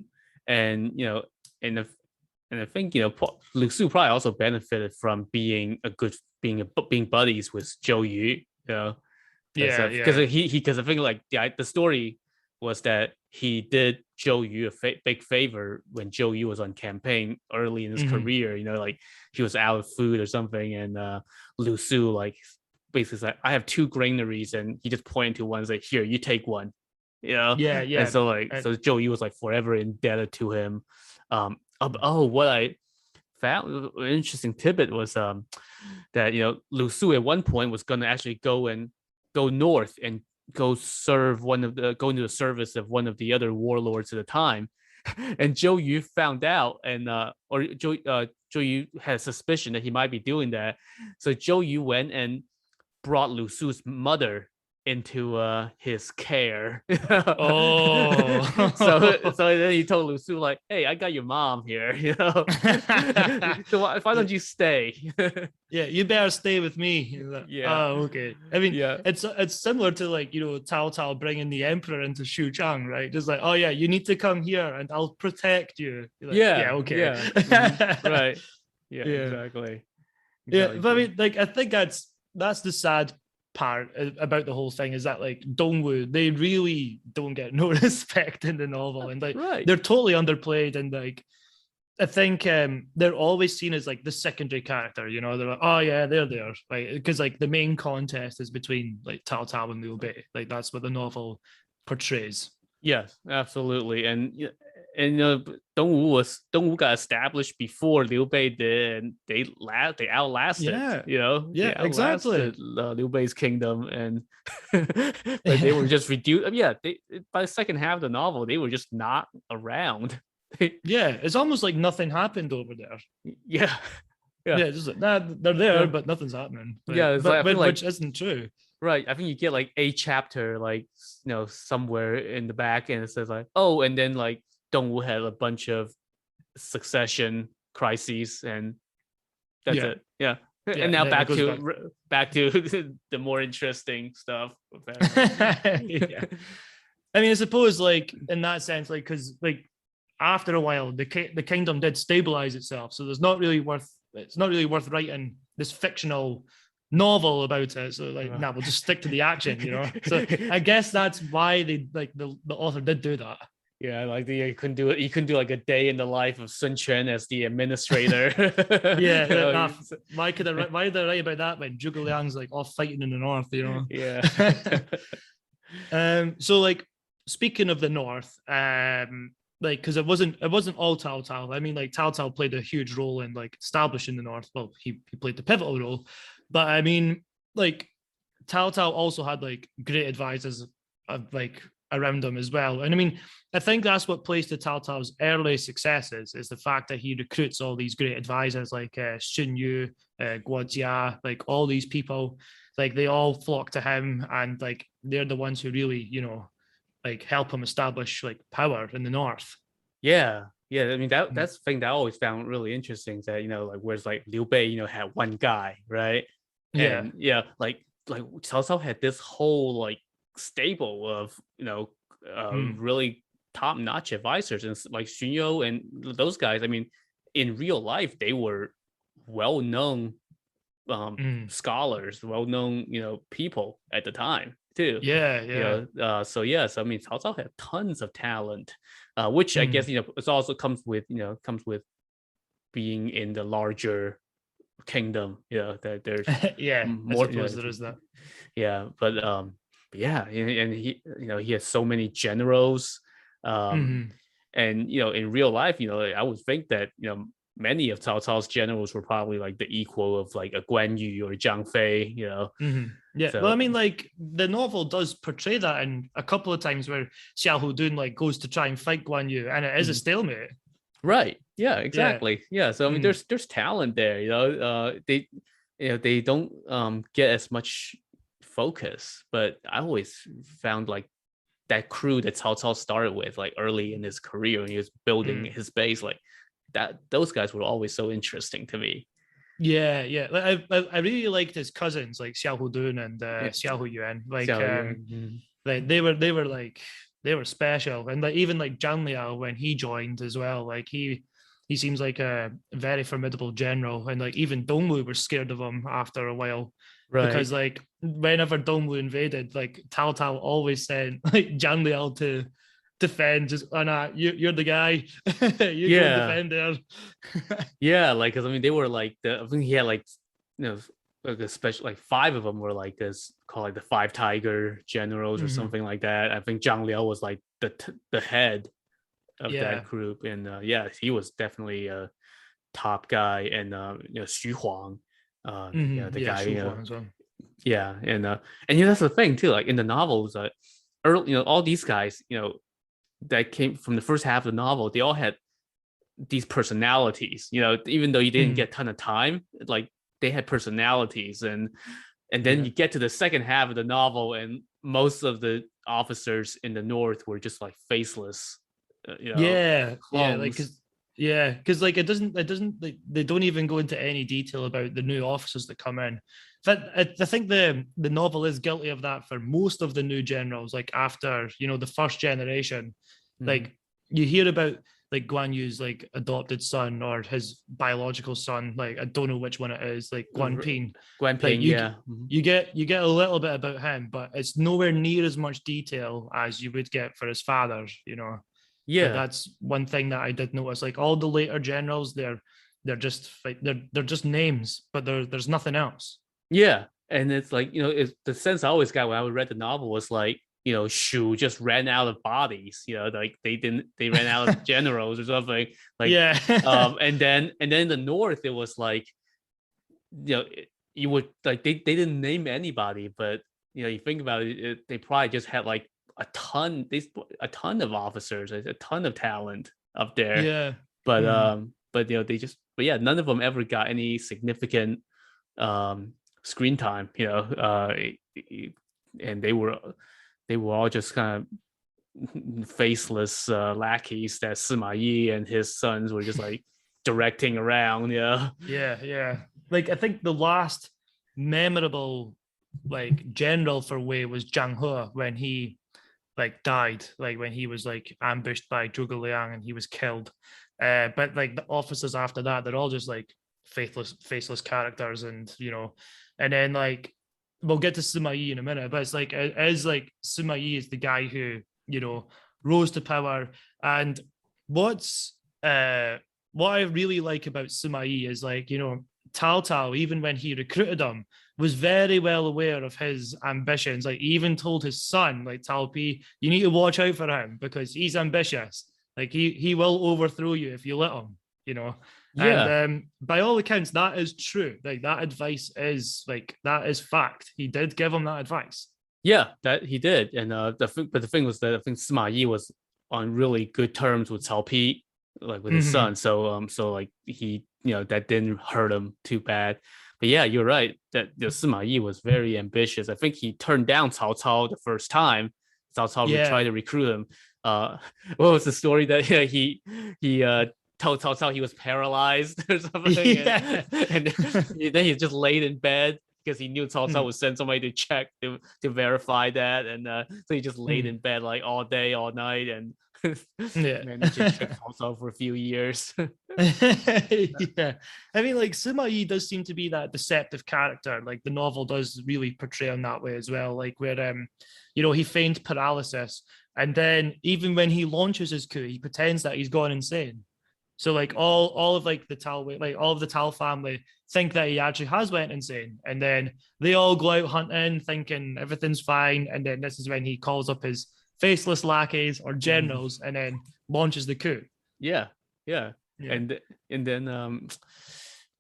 and the, and I think Lu Su probably also benefited from being buddies with Zhou Yu. Yeah, Because yeah. because I think like the story was that he did Zhou Yu a big favor when Zhou Yu was on campaign early in his Mhm. career. Like he was out of food or something, and Lu Su like basically like, I have two granaries, and he just pointed to one and said, here, you take one. Yeah, And yeah. so like Uh, so Zhou Yu was like forever indebted to him. What I found an interesting tidbit was that Lu Su at one point was going to actually go north and go into the service of one of the other warlords at the time. And Zhou Yu found out, and Zhou Yu had a suspicion that he might be doing that. So Zhou Yu went and brought Lu Su's mother into his care. oh. So then he told Lu Su like, "Hey, I got your mom here. So why don't you stay?" Yeah, you better stay with me. Yeah, Oh, okay. I mean, yeah, it's similar to like Taotao bringing the emperor into Chang, right? Just like, oh yeah, you need to come here and I'll protect you. You're like, yeah, okay. yeah. Right. Yeah, Yeah. exactly. Yeah, Exactly. but I mean, like, I think that's the sad part about the whole thing is that like Dongwu, they really don't get no respect in the novel, and like Right. they're totally underplayed, and like I think they're always seen as like the secondary character. They're like, oh yeah, they're there, like because like the main contest is between like Tao Tao and Liu Bei, like that's what the novel portrays. Yes, absolutely. And Dongwu got established before Liu Bei did, and they outlasted, Yeah, they yeah, exactly. outlasted Liu Bei's kingdom, and but they were just reduced. Yeah, they by the second half of the novel, they were just not around. Yeah, it's almost like nothing happened over there. Yeah, yeah, Yeah, just like, nah, they're there, yeah, but nothing's happening. yeah. Like, It's like I feel like which isn't true. right. I think you get like a chapter, like somewhere in the back, and it says like, oh, and then like Dongwu had a bunch of succession crises, and that's Yeah, it. Yeah. yeah. And now And then it goes back. back to the more interesting stuff. Yeah. I mean, I suppose like in that sense, like because like after a while, the kingdom did stabilize itself, so there's not really worth it's not really worth writing this fictional novel about it. So like, nah, we'll just stick to the action, you know. So I guess that's why they like the author did do that. Yeah, like you couldn't do it. You couldn't do like a day in the life of Sun Quan as the administrator. Yeah, You know, why did I write about that when Jugular's like off fighting in the north, you know? yeah. So like speaking of the north, like because it wasn't all Taotao. I mean, like Taotao played a huge role in like establishing the north. Well, he played the pivotal role, but I mean, like Taotao also had like great advisors like around him as well. And I mean, I think that's what plays to Taotao's early successes is the fact that he recruits all these great advisors like Xun Yu, Guanyu, like all these people, like they all flock to him, and like they're the ones who really, like help him establish like power in the north. Yeah, yeah. I mean that's the thing that I always found really interesting. That like whereas like Liu Bei, had one guy, right? Yeah. And yeah, like Cao Cao had this whole like stable of really top notch advisors, and like Xunyo and those guys. I mean, in real life, they were well known scholars, well known people at the time too. Yeah, yeah. So yeah, so I mean, Cao Cao had tons of talent, which I guess it also comes with being in the larger kingdom. That there's Yeah, I more. suppose there is that. Yeah, but yeah, and he he has so many generals, and in real life, I would think that many of Cao Cao's generals were probably like the equal of like a Guanyu or Zhang Fei, Yeah, So, well, I mean, like the novel does portray that in a couple of times where Xiao Hudun like goes to try and fight Guan Yu, and it is a stalemate. right, yeah, exactly, yeah. So I mean, there's talent there, they don't get as much focus, but I always found like that crew that Cao Cao started with, like early in his career when he was building his base, like that. Those guys were always so interesting to me. Yeah, yeah. Like, I really liked his cousins, like Xiao Hudun and Xiao Huyuan. Like they were special, and like even like Zhang Liao when he joined as well. Like he seems like a very formidable general, and like even Dongwu were scared of him after a while. Right. Because like whenever Dongwu invaded, like Tao Tao always sent like Zhang Liao to defend. Just you're the guy. You go defend there. Yeah, like because I mean they were like I think he had like like a special like 5 of them were like this called like the 5 tiger generals or something like that. I think Zhang Liao was like the head of that group, and yeah, he was definitely a top guy, and Xu Huang, the guy, as well. Yeah, and that's the thing too. Like in the novels, early, all these guys, that came from the first half of the novel, they all had these personalities. Even though you didn't get a ton of time, like they had personalities, and then you get to the second half of the novel, and most of the officers in the north were just like faceless. Clones. Because like it doesn't like they don't even go into any detail about the new officers that come in. But I think the novel is guilty of that for most of the new generals. Like after the first generation, like you hear about like Guan Yu's like adopted son or his biological son. Like I don't know which one it is. Like Guan Ping. You get a little bit about him, but it's nowhere near as much detail as you would get for his father. Yeah, that's one thing that I did notice. Like all the later generals, they're just like they're just names, but there's nothing else. Yeah, and it's like it's the sense I always got when I read the novel was like Shu just ran out of bodies, like they ran out of generals or something. Like, Yeah. and then in the north, it was like, you would like they didn't name anybody, but you think about it, they probably just had like a ton of officers, a ton of talent up there. Yeah. But Mm. but yeah, none of them ever got any significant screen time, and they were all just kind of faceless lackeys that Sima Yi and his sons were just like directing around. Yeah. Yeah. Like I think the last memorable like general for Wei was Zhang He when he like died, like when he was like ambushed by Jugular and he was killed. But like the officers after that, they're all just like faceless characters, and and then like we'll get to Sima Yi in a minute, but it's like as like Sima Yi is the guy who rose to power, and what's what I really like about Sima Yi is like Taotao, even when he recruited him, was very well aware of his ambitions. Like, he even told his son, like Tao Pi, you need to watch out for him because he's ambitious. Like, he will overthrow you if you let him, Yeah. And by all accounts, that is true. Like, that advice is that is fact. He did give him that advice. Yeah, that he did. And the thing was that I think Sima Yi was on really good terms with Cao Pi, like with his son. So like he, that didn't hurt him too bad. But yeah, you're right that Sima Yi was very ambitious. I think he turned down Cao Cao the first time. Cao Cao tried to recruit him. What was the story that he told Cao Cao he was paralyzed or something? Yeah. And then he just laid in bed because he knew Cao Cao would send somebody to check to verify that, and so he just laid in bed like all day, all night, and managed to check Cao Cao for a few years. Yeah, I mean, like Sima Yi does seem to be that deceptive character. Like the novel does really portray him that way as well. Like where he feigned paralysis, and then even when he launches his coup, he pretends that he's gone insane. So like all of like the Tal, like all of the Tal family think that he actually has went insane, and then they all go out hunting, thinking everything's fine. And then this is when he calls up his faceless lackeys or generals, and then launches the coup. Yeah. And then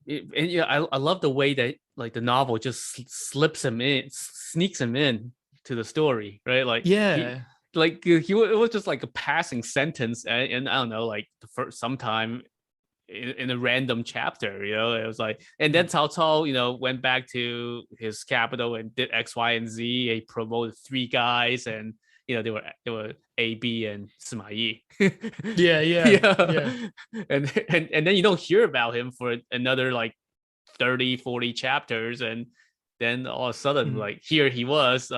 I love the way that like the novel just sneaks him in to the story, right? Like it was just like a passing sentence, and I don't know, like the first sometime in a random chapter, it was like, and then Cao Cao, went back to his capital and did X, Y, and Z. He promoted 3 guys, and they were A, B, and Sima Yi. Yeah. And then you don't hear about him for another like 30, 40 chapters, and then all of a sudden, like here he was,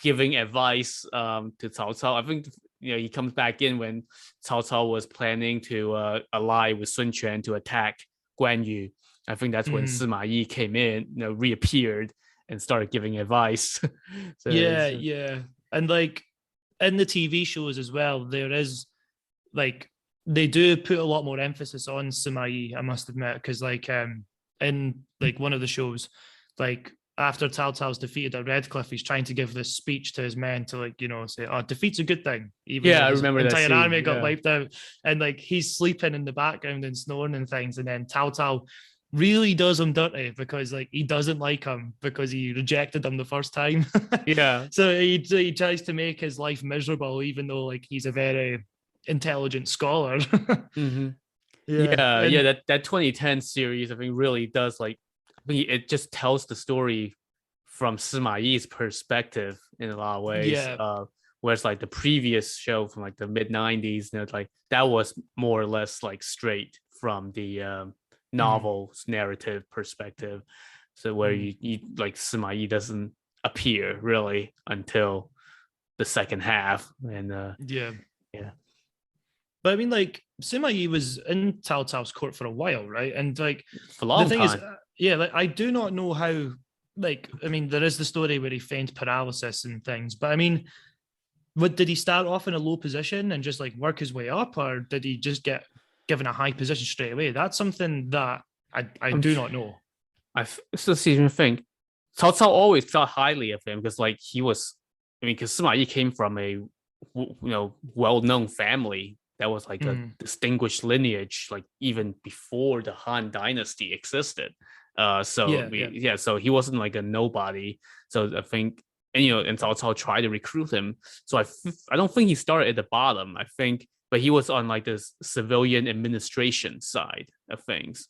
giving advice to Cao Cao. I think he comes back in when Cao Cao was planning to ally with Sun Quan to attack Guanyu. I think that's when Sima Yi came in, reappeared and started giving advice. So yeah. And like in the TV shows as well, there is like they do put a lot more emphasis on Sima Yi, I must admit, because like in like one of the shows, like after Cao Cao's defeated at Redcliffe, he's trying to give this speech to his men to like say, "Oh, defeat's a good thing." Even I remember his that entire scene. army got wiped out, and like he's sleeping in the background and snoring and things, and then Cao Cao really does him dirty because like he doesn't like him because he rejected him the first time. So he tries to make his life miserable, even though like he's a very intelligent scholar. That 2010 series, I think, really does like, it just tells the story from Sima Yi's perspective in a lot of ways. Whereas like the previous show from like the mid 90s, like that was more or less like straight from the novel's narrative perspective. So where you like Sima Yi doesn't appear really until the second half, and But I mean, like Sima Yi was in Cao Cao's court for a while, right? And like for a long time. Like I do not know how. Like, I mean, there is the story where he feigned paralysis and things, but I mean, did he start off in a low position and just like work his way up, or did he just get given a high position straight away? That's something that I do not know. I still even think Cao Cao always thought highly of him because like he was mean, because Sima Yi came from a well-known family that was like a distinguished lineage, like even before the Han Dynasty existed. So he wasn't like a nobody. So I think, and Cao Cao tried to recruit him. So I don't think he started at the bottom. I think, but he was on like this civilian administration side of things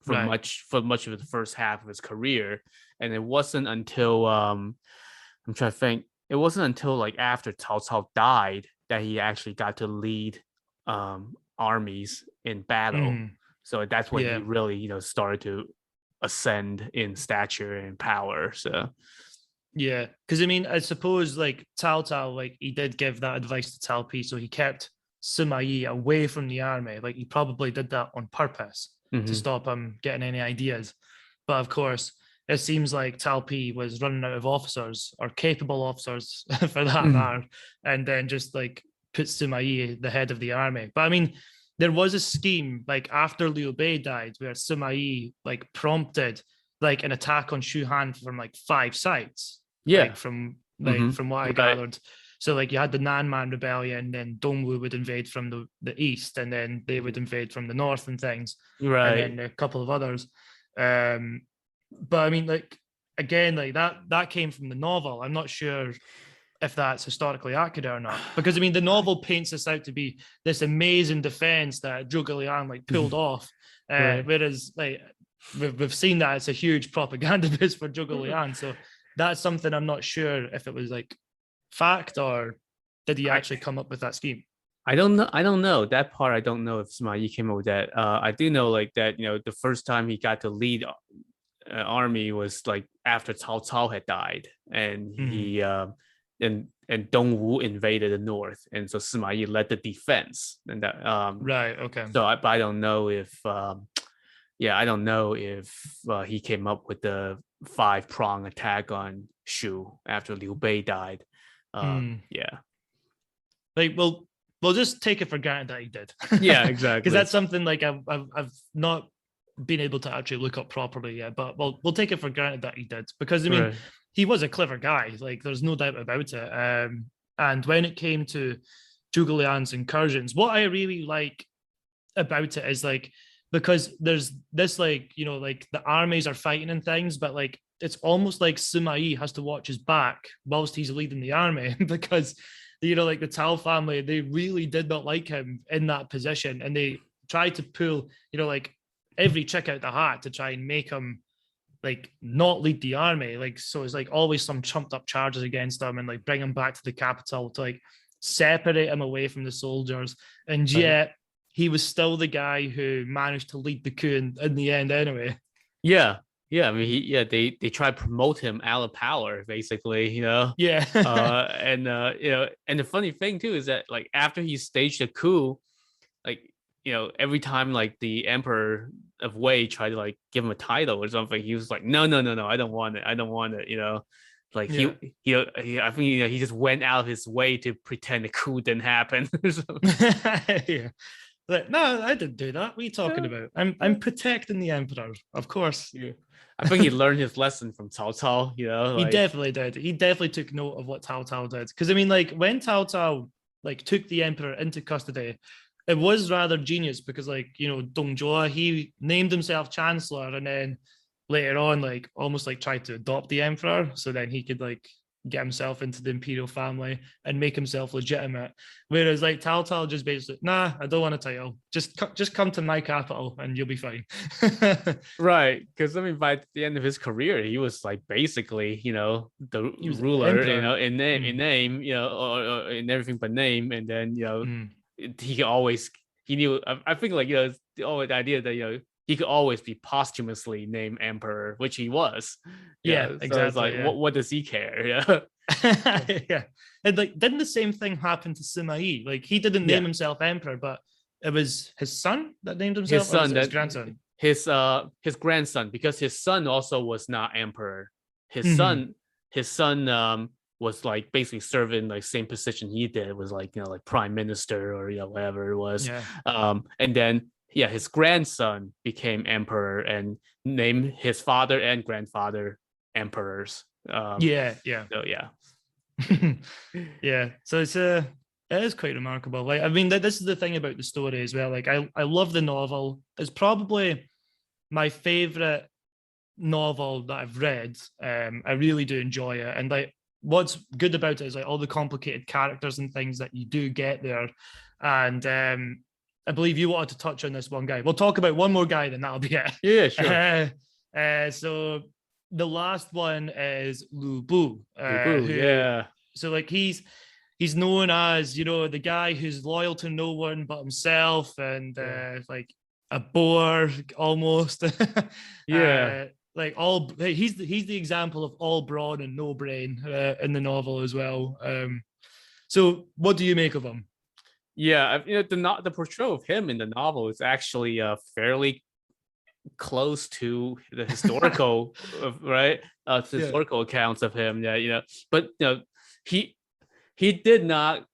for much of the first half of his career. And it wasn't until I'm trying to think. It wasn't until like after Cao Cao died that he actually got to lead armies in battle. So that's when he really, started to ascend in stature and power. So yeah, because I mean, I suppose like Taotao, like he did give that advice to Cao Pi, so he kept Sima Yi away from the army. Like he probably did that on purpose to stop him getting any ideas. But of course, it seems like Cao Pi was running out of officers or capable officers for that matter, and then just like put Sima Yi the head of the army. But I mean, there was a scheme like after Liu Bei died where Sima Yi like prompted like an attack on Shu Han from like 5 sides. Like from what I gathered. So like you had the Nanman rebellion, then Dongwu would invade from the east, and then they would invade from the north and things. And then a couple of others. But I mean, like again, like that came from the novel. I'm not sure if that's historically accurate or not, because I mean, the novel paints this out to be this amazing defense that Jugular like pulled off, whereas like we've seen that it's a huge propaganda boost for Jugular. So that's something I'm not sure if it was like fact or did he actually come up with that scheme. I don't know that part. I don't know if Sima Yi came up with that. I do know like that, the first time he got to lead army was like after Cao Cao had died, and he and Dongwu invaded the north, and so Sima Yi led the defense, and that So I don't know if I don't know if he came up with the 5-prong attack on Shu after Liu Bei died. Like we'll just take it for granted that he did. Yeah, exactly. Because that's something like I've not been able to actually look up properly yet, but we'll take it for granted that he did, because I mean he was a clever guy, like there's no doubt about it. And when it came to Zhuge Liang's incursions, what I really like about it is like, because there's this like, like the armies are fighting and things, but like it's almost like Sima Yi has to watch his back whilst he's leading the army because like the Tao family, they really did not like him in that position, and they tried to pull like every trick out the hat to try and make him like not lead the army. Like, so it's like always some trumped up charges against him and like bring him back to the capital to like separate him away from the soldiers. And yet he was still the guy who managed to lead the coup in the end anyway. Yeah. I mean, they try to promote him out of power, basically, Yeah. And the funny thing too is that like after he staged a coup, like every time like the emperor of Wei tried to like give him a title or something, he was like, no, I don't want it. Like he I think he just went out of his way to pretend the coup didn't happen. Yeah. Like, no, I didn't do that. What are you talking about? I'm protecting the emperor, of course. Yeah. I think he learned his lesson from Cao Cao. He definitely did. He definitely took note of what Cao Cao did. Because I mean, like when Cao Cao like took the emperor into custody, it was rather genius because like Dong Zhuo, he named himself chancellor, and then later on like almost like tried to adopt the emperor so then he could like get himself into the imperial family and make himself legitimate. Whereas like Taotao just basically, nah, I don't want a title. Just come to my capital and you'll be fine. Right. Because I mean, by the end of his career, he was like basically, the ruler, in name, or in everything but name. And then, he knew, I think like, the idea that, he could always be posthumously named emperor, which he was. Yeah, so exactly. It's like, what does he care? Yeah. Yeah. And like, didn't the same thing happen to Sima Yi? Like, he didn't name himself emperor, but it was his son that named himself. His son, his grandson. His grandson, because his son also was not emperor. His son was like basically serving like same position he did. It was like like prime minister or whatever it was. Yeah. And then his grandson became emperor and named his father and grandfather emperors. Yeah. So yeah. Yeah, so it is quite remarkable. Like, I mean, this is the thing about the story as well. Like, I love the novel. It's probably my favorite novel that I've read. I really do enjoy it, and like, what's good about it is like all the complicated characters and things that you do get there. And I believe you wanted to touch on this one guy. We'll talk about one more guy, then that'll be it. Yeah, sure. So the last one is Lu Bu, Lu Bu, who yeah. so like he's known as, you know, the guy who's loyal to no one but himself, and like a bore almost. Yeah. Like all he's the example of all brawn and no brain in the novel as well. So what do you make of him? Yeah, you know, the portrayal of him in the novel is actually fairly close to the historical, right? Historical accounts of him. Yeah, you know, but you know, he he did not.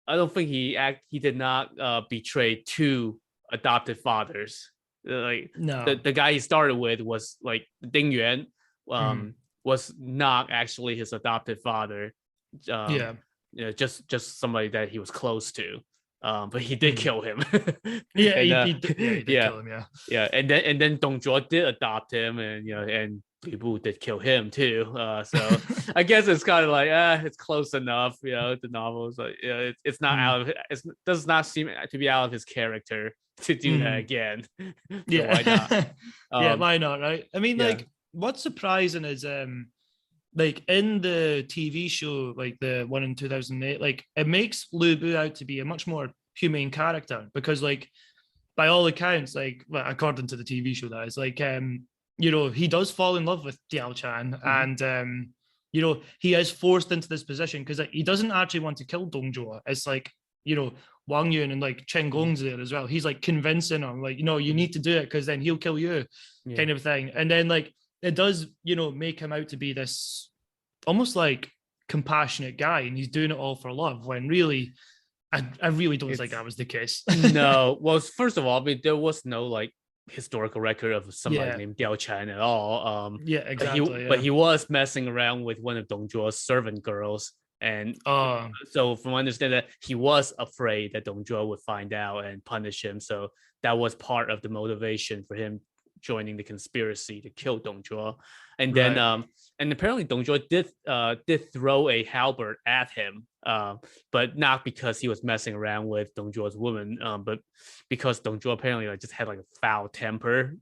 I don't think he did not betray two adopted fathers. Like No. the guy he started with was like Ding Yuan, Mm. was not actually his adopted father. Yeah. You know, just somebody that he was close to. But he did Mm. kill him. Yeah, And he did yeah, kill him. Yeah. yeah, and then Dong Zhuo did adopt him, and you know, and Li Bu did kill him too. So I guess it's kind of like it's close enough. You know, the novel is like, you know, it's not out of it does not seem to be out of his character to do that again. So why not? Yeah. Yeah, Um, why not, right? I mean, yeah. like, what's surprising is like in the TV show, like the one in 2008, like it makes Lu Bu out to be a much more humane character, because like by all accounts, like, well, according to the TV show, that is like, you know, he does fall in love with Diao Chan, Mhm. and you know, he is forced into this position because like, he doesn't actually want to kill Dong Zhuo. It's like, you know, Wang Yun and like Chen Mhm. Gong's there as well. He's like convincing him, like, you know, you Mhm. need to do it because then he'll kill you, Yeah. kind of thing. And then like it does, you know, make him out to be this almost like compassionate guy, and he's doing it all for love, when really I really don't think It's that was the case. no. Well, first of all, I mean, there was no like historical record of somebody Yeah. named Diao Chan at all. Yeah, exactly. But Yeah. he was messing around with one of Dong Zhuo's servant girls, and Oh, so from what I understand that he was afraid that Dong Zhuo would find out and punish him. So that was part of the motivation for him joining the conspiracy to kill Dong Zhuo. And then right. and apparently Dong Zhuo did throw a halberd at him, but not because he was messing around with Dong Zhuo's woman, but because Dong Zhuo apparently like just had like a foul temper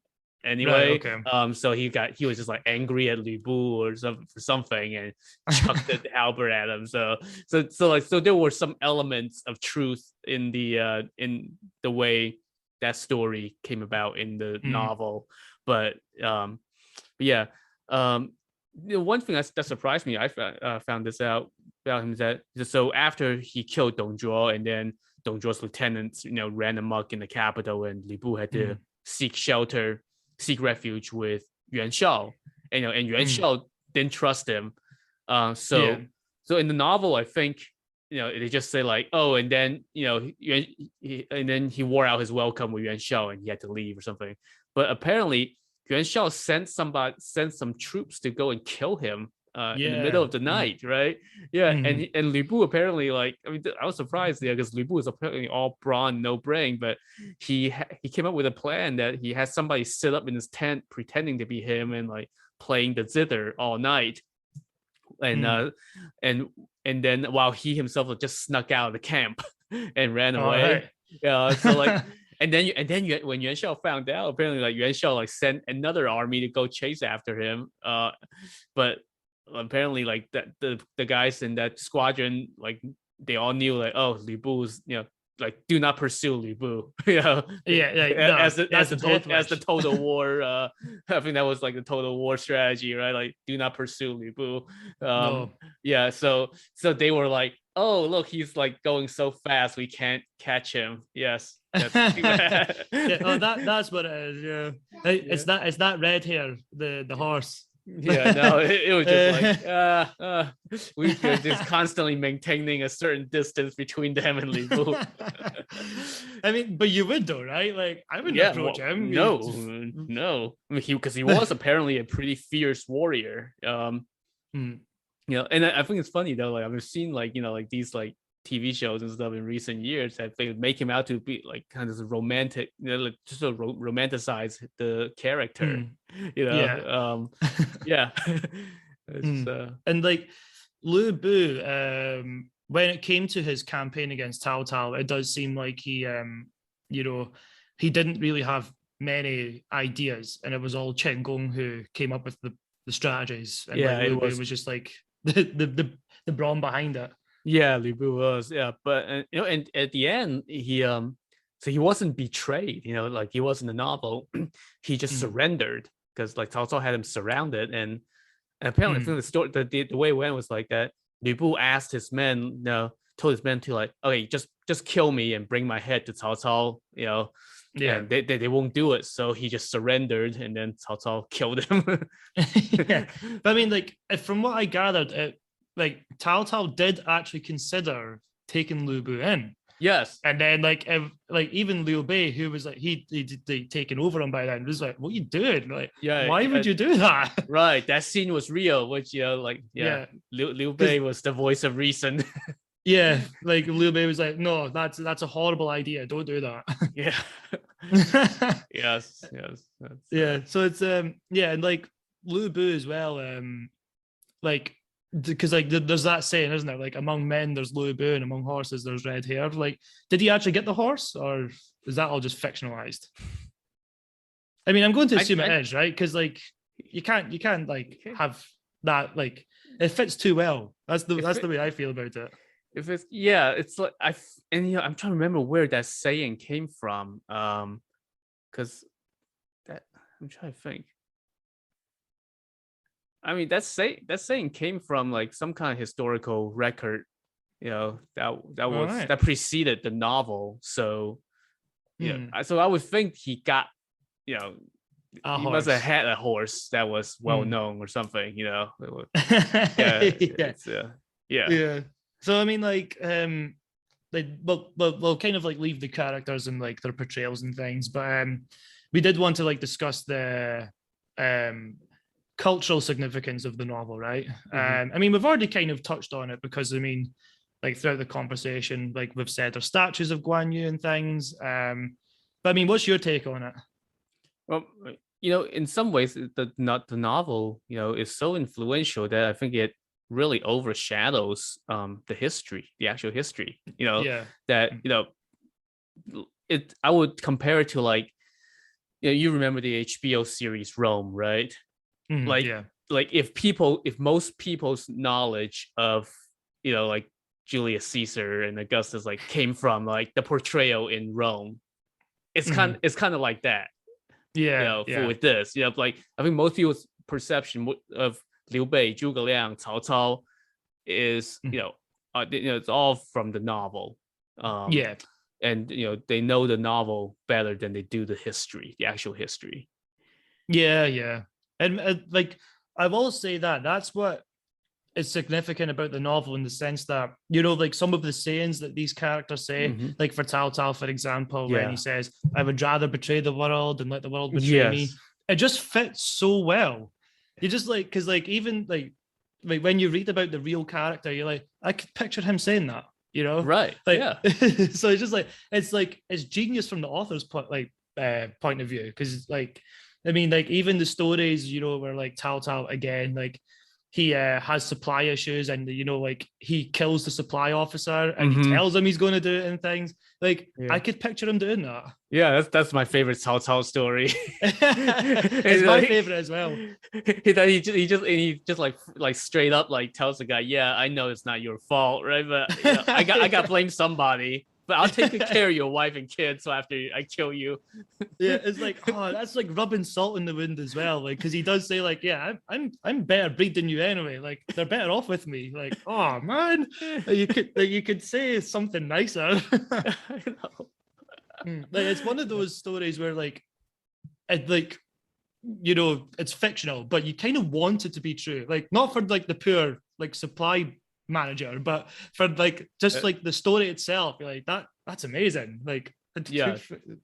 Right. anyway. Okay. So he was just like angry at Li Bu or something for something and chucked the halberd at him. So there were some elements of truth in the way that story came about in the Mm. novel, but yeah. The one thing that surprised me, I found this out about him, is that so after he killed Dong Zhuo and then Dong Zhuo's lieutenants, you know, ran amok in the capital, and Li Bu had to Mm. seek refuge with Yuan Shao, and you know, and Yuan Mm. Shao didn't trust him. Yeah. So in the novel, I think, you know, they just say like, oh, and then you know, and then he wore out his welcome with Yuan Shao and he had to leave or something. But apparently, Yuan Shao sent some troops to go and kill him in the middle Yeah. of the Mm. night, right? Yeah, Mm. and Li Bu apparently, like, I mean, I was surprised there because Li Bu is apparently all brawn, no brain, but he came up with a plan that he has somebody sit up in his tent pretending to be him and like playing the zither all night, and Mm. and and then while he himself just snuck out of the camp and ran All away. right. Yeah, so like, when Yuan Shao found out, apparently like Yuan Shao like sent another army to go chase after him. But apparently like the guys in that squadron, like they all knew like, oh, Li Bu's, you know, like, do not pursue Li Bu, you know, Yeah. Like, no, as that's a death as the wish. total war. I think that was like the total war strategy, right? Like, do not pursue Li Bu. No. Yeah, so they were like, oh, look, he's like going so fast, we can't catch him. Yes, that's Yeah. Oh, yeah. that's what it is. Yeah. It's that red hair, the horse. Yeah, no, it was just like we were just constantly maintaining a certain distance between them and Li Bu. I mean, but you would though, right? Like, I wouldn't Yeah, approach well, him. no. I mean, he because he was apparently a pretty fierce warrior. Hmm. And I think it's funny though. Like I've seen like like these like TV shows and stuff in recent years that they make him out to be like kind of romantic, like just to romanticize the character. Mm, yeah. Yeah. It's Mm. And like Lu Bu, when it came to his campaign against Taotao, it does seem like you know, he didn't really have many ideas, and it was all Chen Gong who came up with the strategies, and like yeah, Lu it Bu was was just like the brawn behind it. yeah, Li Bu was but and at the end he so he wasn't betrayed, like he was in the novel. He just Mm, surrendered because like Cao Cao had him surrounded, and apparently I mm, think the story the way it went was like that. Li Bu asked his men, told his men to like, okay, just kill me and bring my head to Cao Cao, yeah. and they won't do it, so he just surrendered, and then Cao Cao killed him. Yeah, but I mean, like, from what I gathered, like Tao Tao did actually consider taking Lu Bu in, Yes. and then like even Liu Bei, who was like he taken over him by then, was like, "What are you doing? Like, Yeah. why would you do that?" Right. That scene was real, which like Yeah, Liu Bei because was the voice of reason. yeah, like Liu Bei was like, "No, that's a horrible idea. Don't do that." Yeah. Yes. That's, Yeah, so it's yeah, and like Lu Bu as well, like because like there's that saying, isn't there? Like among men there's Lu Bu and among horses there's red hair. Like, did he actually get the horse, or is that all just fictionalized? I mean, I'm going to assume it is, right? Because like you can't like have that, like it fits too well. That's the way I feel about it. if it's it's like I'm trying to remember where that saying came from. Because that I'm trying to think. I mean, that saying came from like some kind of historical record, All right. that preceded the novel. So Hmm. so I would think he got, you know, A he must have horse. had a horse that was well Hmm. known or something. Yeah, Yeah. it's yeah. Yeah. So I mean, like we'll kind of like leave the characters and like their portrayals and things, but we did want to like discuss the um cultural significance of the novel, right? Mhm. I mean, we've already kind of touched on it because I mean, like throughout the conversation, like we've said, there's statues of Guanyu and things. But I mean, what's your take on it? Well, in some ways, the novel, is so influential that I think it really overshadows the history, the actual history. Yeah. That it. I would compare it to like, you remember the HBO series Rome, right? Mhm, Like yeah. like if most people's knowledge of like Julius Caesar and Augustus like came from like the portrayal in Rome, Mhm. it's kind of like that, Yeah. for Yeah. with this, like I think most people's perception of Liu Bei, Zhuge Liang, Cao Cao is Mhm. it's all from the novel, Yeah. and they know the novel better than they do the actual history. Yeah. Yeah. And like I will say that that's what is significant about the novel in the sense that like some of the sayings that these characters say, Mhm. like for Tao Tao, for example, when he Yeah. says, "I would rather betray the world than let the world betray me," Yes. it just fits so well. You just like because like even like when you read about the real character, you're like, I could picture him saying that, Right. like Yeah. so it's just like it's genius from the author's point of view because like I mean like even the stories where like Tao Tao again like he has supply issues and like he kills the supply officer and he Hmm. tells him he's going to do it and things like I Yeah. could picture him doing that. Yeah, that's my favorite Cao Cao story. It's my favorite as well. He just like straight up like tells the guy, yeah, I know it's not your fault, right? But I got to blame somebody. But I'll take good care of your wife and kids. So after I kill you, Yeah, it's like, oh, that's like rubbing salt in the wind as well. Like, because he does say, like, yeah, I'm better breed than you anyway. Like, they're better off with me. Like, oh man, you could say something nicer. I know. Like, it's one of those stories where like it's fictional, but you kind of want it to be true. Like, not for like the poor like supply manager, but for like just like the story itself. You're like that's amazing. Like, Yeah,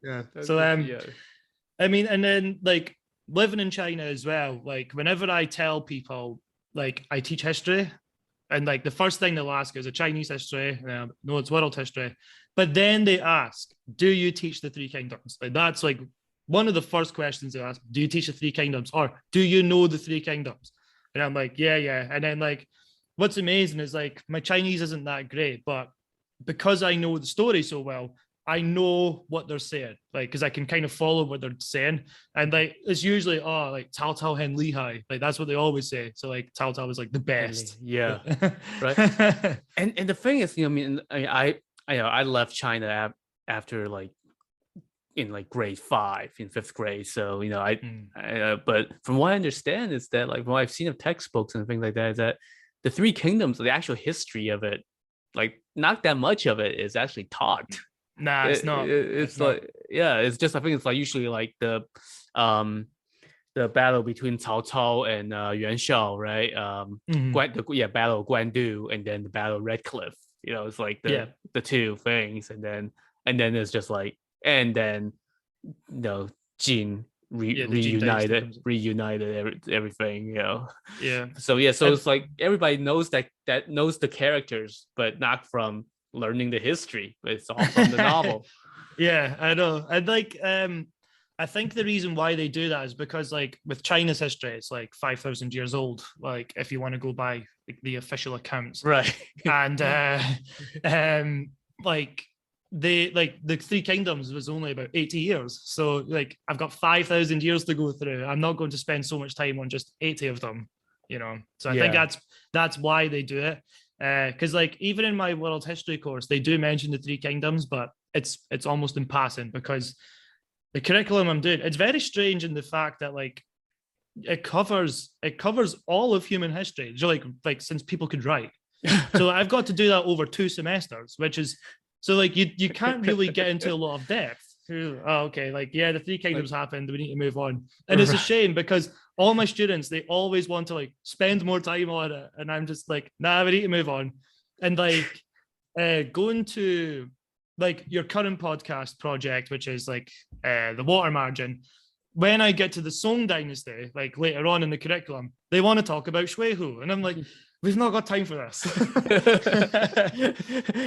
yeah. So yeah. I mean, and then like living in China as well, like whenever I tell people like I teach history, And like the first thing they'll ask is a Chinese history. No, it's world history. But then they ask, do you teach the three kingdoms? Like that's like one of the first questions they ask. Do you teach the three kingdoms, or do you know the three kingdoms? And I'm like, yeah. And then like, what's amazing is like my Chinese isn't that great, but because I know the story so well, I know what they're saying, like, because I can kind of follow what they're saying. And like, it's usually, like Taotao Hen Lihai. Like, that's what they always say. So like, Taotao is like the best. Yeah. Right. And the thing is, I mean, I left China after like in like grade 5 in 5th grade. So, but from what I understand is that like what I've seen of textbooks and things like that, is that the three kingdoms, the actual history of it, like not that much of it is actually taught. Nah, it's not. It's like, yeah, it's just, I think it's like usually like the battle between Cao Cao and Yuan Shao, right? Battle of Guanyu, and then the battle of Red Cliff. It's like the two things, and then it's just like, and then Jin reunited everything. So it's like everybody knows that knows the characters, but not from learning the history. It's all from the novel. Yeah, I know. And like I think the reason why they do that is because like with China's history, it's like 5,000 years old, like if you want to go by like, the official accounts, right? And like the three kingdoms was only about 80 years, so like I've got 5,000 years to go through. I'm not going to spend so much time on just 80 of them, so I think that's why they do it. Because like even in my world history course, they do mention the three kingdoms, but it's almost in passing, because the curriculum I'm doing, it's very strange in the fact that like it covers all of human history, like since people could write. So I've got to do that over 2 semesters, which is so like you can't really get into a lot of depth. Okay, like the three kingdoms happened, we need to move on. And it's a shame, because all my students, they always want to like spend more time on it, and I'm just like, nah, we need to move on. And like going to like your current podcast project, which is like the water margin, when I get to the Song dynasty, like later on in the curriculum, they want to talk about Shuihu, and I'm like, we've not got time for this.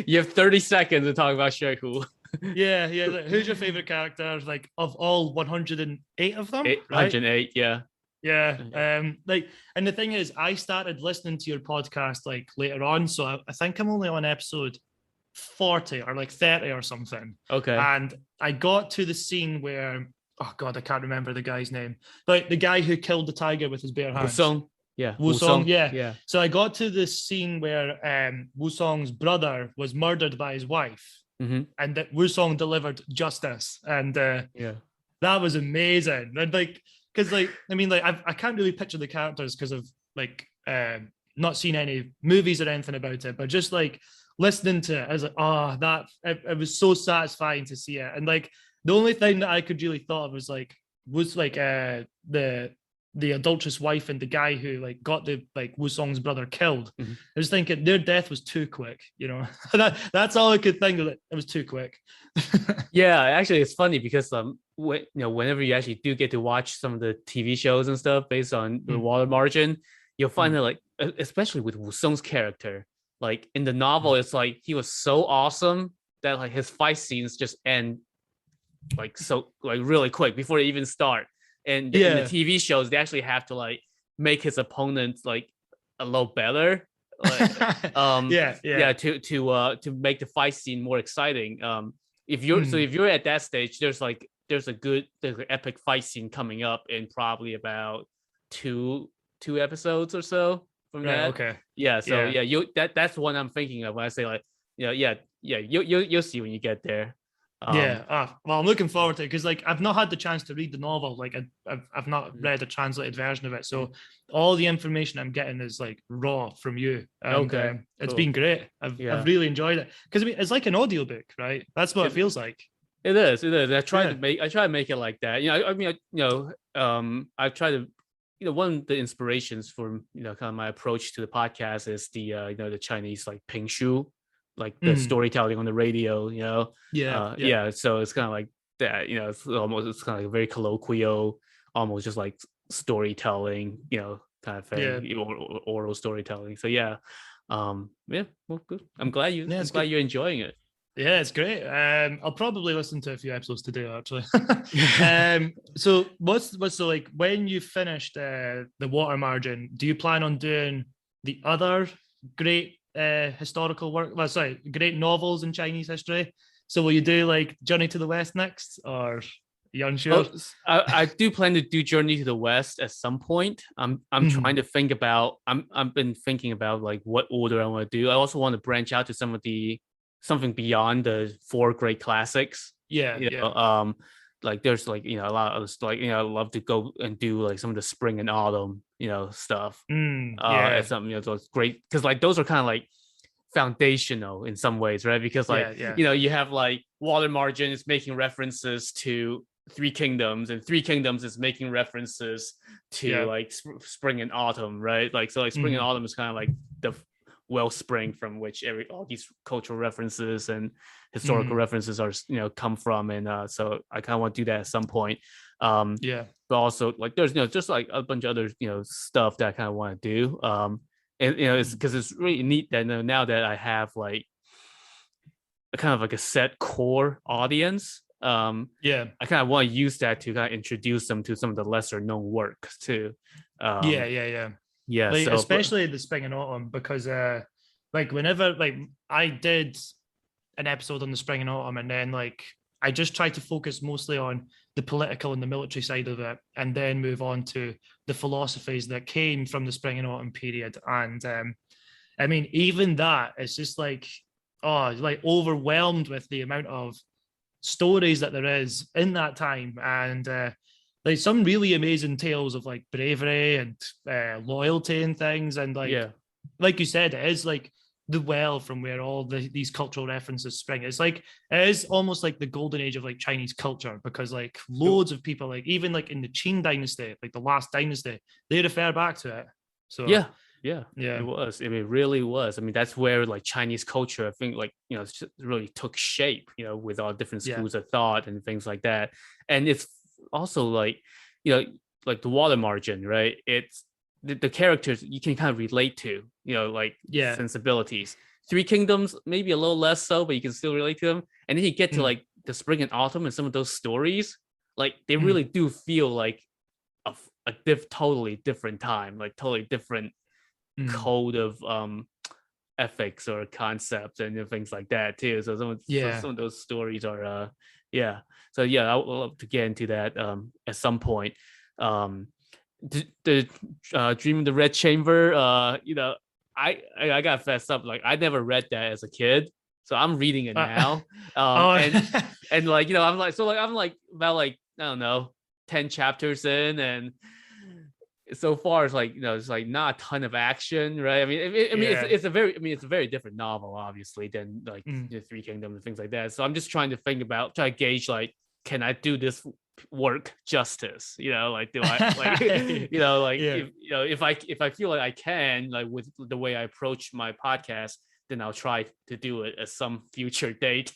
You have 30 seconds to talk about Shuihu. Yeah. Like, who's your favorite character? Like of all 108 of them? 108, right? Yeah. Like, and the thing is, I started listening to your podcast like later on, so I think I'm only on episode 40 or like 30 or something. Okay. And I got to the scene where, oh god, I can't remember the guy's name, but the guy who killed the tiger with his bare hands. Wusong. Yeah. So I got to the scene where Wusong's brother was murdered by his wife, and that Wusong delivered justice, and that was amazing. And like, because like, I mean, like I can't really picture the characters because of like not seen any movies or anything about it, but just like listening to it, I was like, it was so satisfying to see it. And like the only thing that I could really thought of was the adulterous wife and the guy who like got the like Wusong's brother killed. I was thinking their death was too quick, that's all I could think of. It was too quick. Yeah, actually it's funny because whenever you actually do get to watch some of the TV shows and stuff based on the water margin, you'll find that like, especially with Wusong's character, like in the novel, it's like he was so awesome that like his fight scenes just end like so like really quick before they even start. And in the TV shows, they actually have to like make his opponent like a little better, like, to make the fight scene more exciting. If you're at that stage, there's an epic fight scene coming up in probably about two episodes or so from that. Okay. Yeah. So that's what I'm thinking of when I say like, you'll see when you get there. Well, I'm looking forward to it, because like I've not had the chance to read the novel. Like I've not read a translated version of it, so all the information I'm getting is like raw from you. And, it's been great. I've really enjoyed it, because I mean it's like an audiobook, right? That's what it feels like. It is. I try to make it like that. I try to, one of the inspirations for kind of my approach to the podcast is the Chinese like Ping Shu, like the storytelling on the radio, so it's kind of like that, it's kind of like a very colloquial, almost just like storytelling, kind of thing, oral storytelling. So Yeah, well, good. I'm glad you're enjoying it. Yeah, it's great. I'll probably listen to a few episodes today, actually. So what's so like when you finished the Water Margin? Do you plan on doing the other great historical work? Well, sorry, great novels in Chinese history. So will you do like Journey to the West next, or are you unsure? Oh, I do plan to do Journey to the West at some point. I'm trying to think about. I've been thinking about like what order I want to do. I also want to branch out to something beyond the four great classics. Yeah, You know, yeah. like there's like a lot of like I love to go and do like some of the spring and autumn stuff. Yeah, As something those great because like those are kind of like foundational in some ways, right? Because like yeah. you have like Water Margin is making references to Three Kingdoms, and Three Kingdoms is making references to Yeah. like spring and autumn, right? Like so, like spring and autumn is kind of like the wellspring from which all these cultural references and historical references are come from, and so I kind of want to do that at some point. Yeah. But also like there's just like a bunch of other stuff that I kind of want to do. And it's because it's really neat that now that I have like a kind of like a set core audience. Yeah. I kind of want to use that to kind of introduce them to some of the lesser known works too. Yeah. Like So especially the spring and autumn, because like whenever like I did an episode on the spring and autumn, and then like I just tried to focus mostly on the political and the military side of it, and then move on to the philosophies that came from the spring and autumn period. And I mean, even that, it's just like, oh, like overwhelmed with the amount of stories that there is in that time, and like some really amazing tales of like bravery and loyalty and things. And like you said, it is like the well from where all these cultural references spring. It's like it is almost like the golden age of like Chinese culture, because like loads of people, like even like in the Qing dynasty, like the last dynasty, they refer back to it. So yeah, yeah, it was. I mean, it really was. I mean, that's where like Chinese culture, I think, like really took shape. With all different schools of thought and things like that. And it's also like, like the Water Margin, right? It's the characters you can kind of relate to, like sensibilities. Three Kingdoms, maybe a little less so, but you can still relate to them. And then you get to like the spring and autumn and some of those stories, like they really do feel like a totally different time, like totally different code of ethics or concepts and things like that too. So some of those stories are So yeah, I would love to get into that at some point. The Dream of the Red Chamber, I got fessed up. Like I never read that as a kid, so I'm reading it now. And like I'm like about like I don't know 10 chapters in, and so far it's like it's like not a ton of action, right? I mean, it's a very different novel, obviously, than like the Three Kingdoms and things like that. So I'm just trying to gauge like, can I do this work justice? Like do I like if I feel like I can, like with the way I approach my podcast, then I'll try to do it at some future date.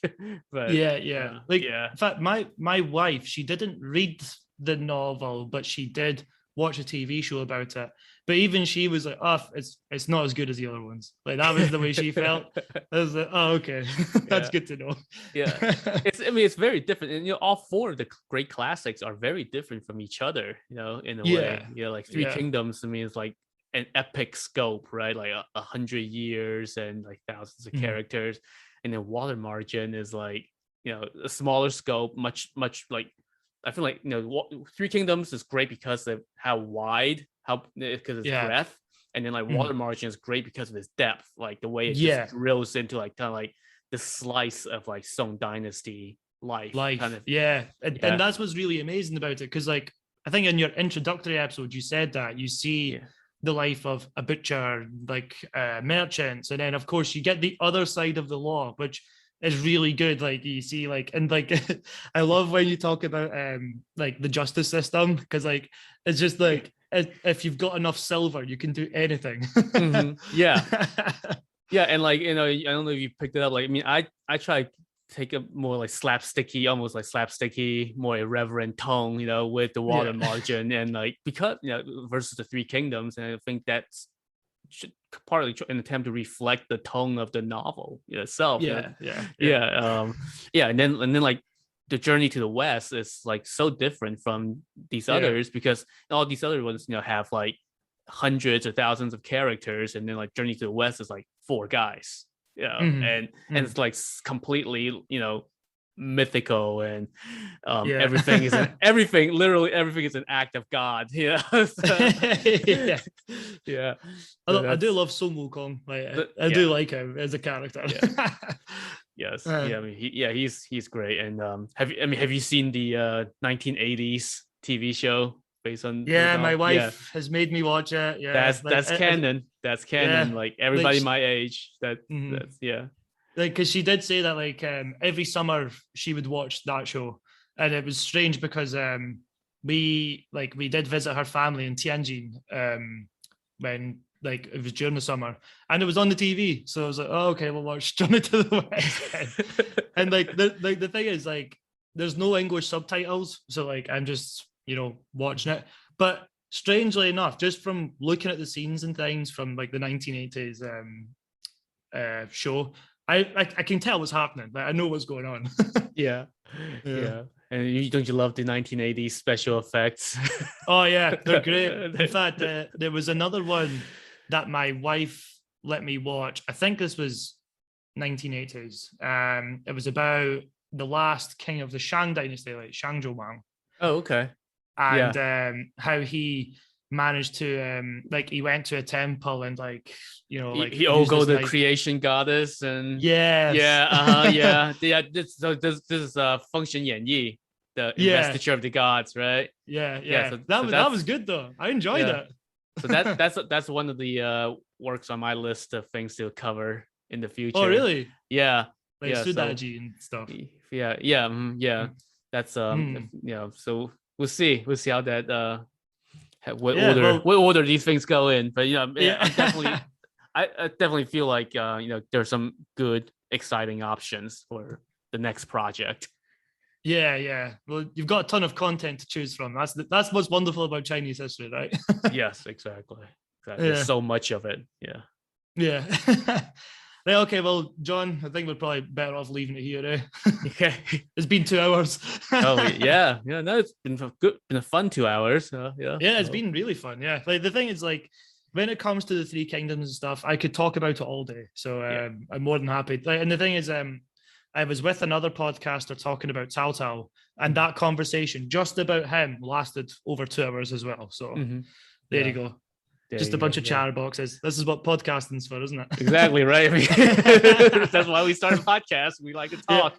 But in fact, my wife, she didn't read the novel, but she did watch a TV show about it. But even she was like, "Oh, it's not as good as the other ones." Like that was the way she felt. I was like, "Oh, okay, that's good to know." It's very different, and all four of the great classics are very different from each other. In a way, like Three Kingdoms to me is like an epic scope, right? Like 100 years and like thousands of characters, and then Water Margin is like a smaller scope, much like. I feel like Three Kingdoms is great because of how wide, because it's breadth, and then like Water Margin is great because of its depth, like the way it just drills into like kind of like the slice of like Song Dynasty life. Kind of, and that's what's really amazing about it, because like I think in your introductory episode you said that you see the life of a butcher, like merchants, and then of course you get the other side of the law, which is really good. Like you see, like, and like I love when you talk about like the justice system, because like it's just like if you've got enough silver, you can do anything. And like I don't know if you picked it up. Like I mean, I try to take a more like almost like slapsticky, more irreverent tone, with the Water Margin, and like because versus the Three Kingdoms, and I think partly an attempt to reflect the tone of the novel itself. Yeah. And then like the journey to the West is like so different from these others, because all these other ones, have like hundreds or thousands of characters, and then like Journey to the West is like 4 guys, and it's like completely, mythical, and everything is literally everything is an act of God. Yeah. I do love Sun Wukong. I do like him as a character. Yes. I mean, he's great. And have you seen the 1980s TV show based on? My wife has made me watch it. Yeah, that's canon. That's canon. Like everybody my age. That's Like, because she did say that like every summer she would watch that show, and it was strange because we did visit her family in Tianjin when like it was during the summer, and it was on the TV, so I was like, oh, okay, we'll watch Journey to the West. And like the thing is, like, there's no English subtitles, so like I'm just watching it. But strangely enough, just from looking at the scenes and things from like the 1980s show, I can tell what's happening. Like, I know what's going on. Yeah. And don't you love the 1980s special effects? Oh yeah, they're great. In fact, there was another one that my wife let me watch. I think this was 1980s. It was about the last king of the Shang dynasty, like Shang Zhou. Oh, okay. And how he managed to he went to a temple and he go the creation goddess, and this is Feng Shen Yan Yi, the investiture of the gods, right? So that was good though. I enjoyed it. So that's one of the works on my list of things to cover in the future. Oh really? Yeah. Like Sudaji and stuff. That's so we'll see how that what order these things go in, but I definitely feel like there's some good exciting options for the next project. Well, you've got a ton of content to choose from. That's what's wonderful about Chinese history, right? Yes, exactly. There's so much of it. Right, okay, well, John, I think we're probably better off leaving it here. Okay. It's been 2 hours. No, it's been a fun 2 hours. It's been really fun. Yeah, like the thing is, like, when it comes to the Three Kingdoms and stuff, I could talk about it all day. So I'm more than happy. Like, and the thing is, I was with another podcaster talking about Taotao, and that conversation just about him lasted over 2 hours as well. So there you go. Just a bunch of chatterboxes. This is what podcasting's for, isn't it? Exactly right. I mean, that's why we started a podcast. We like to talk.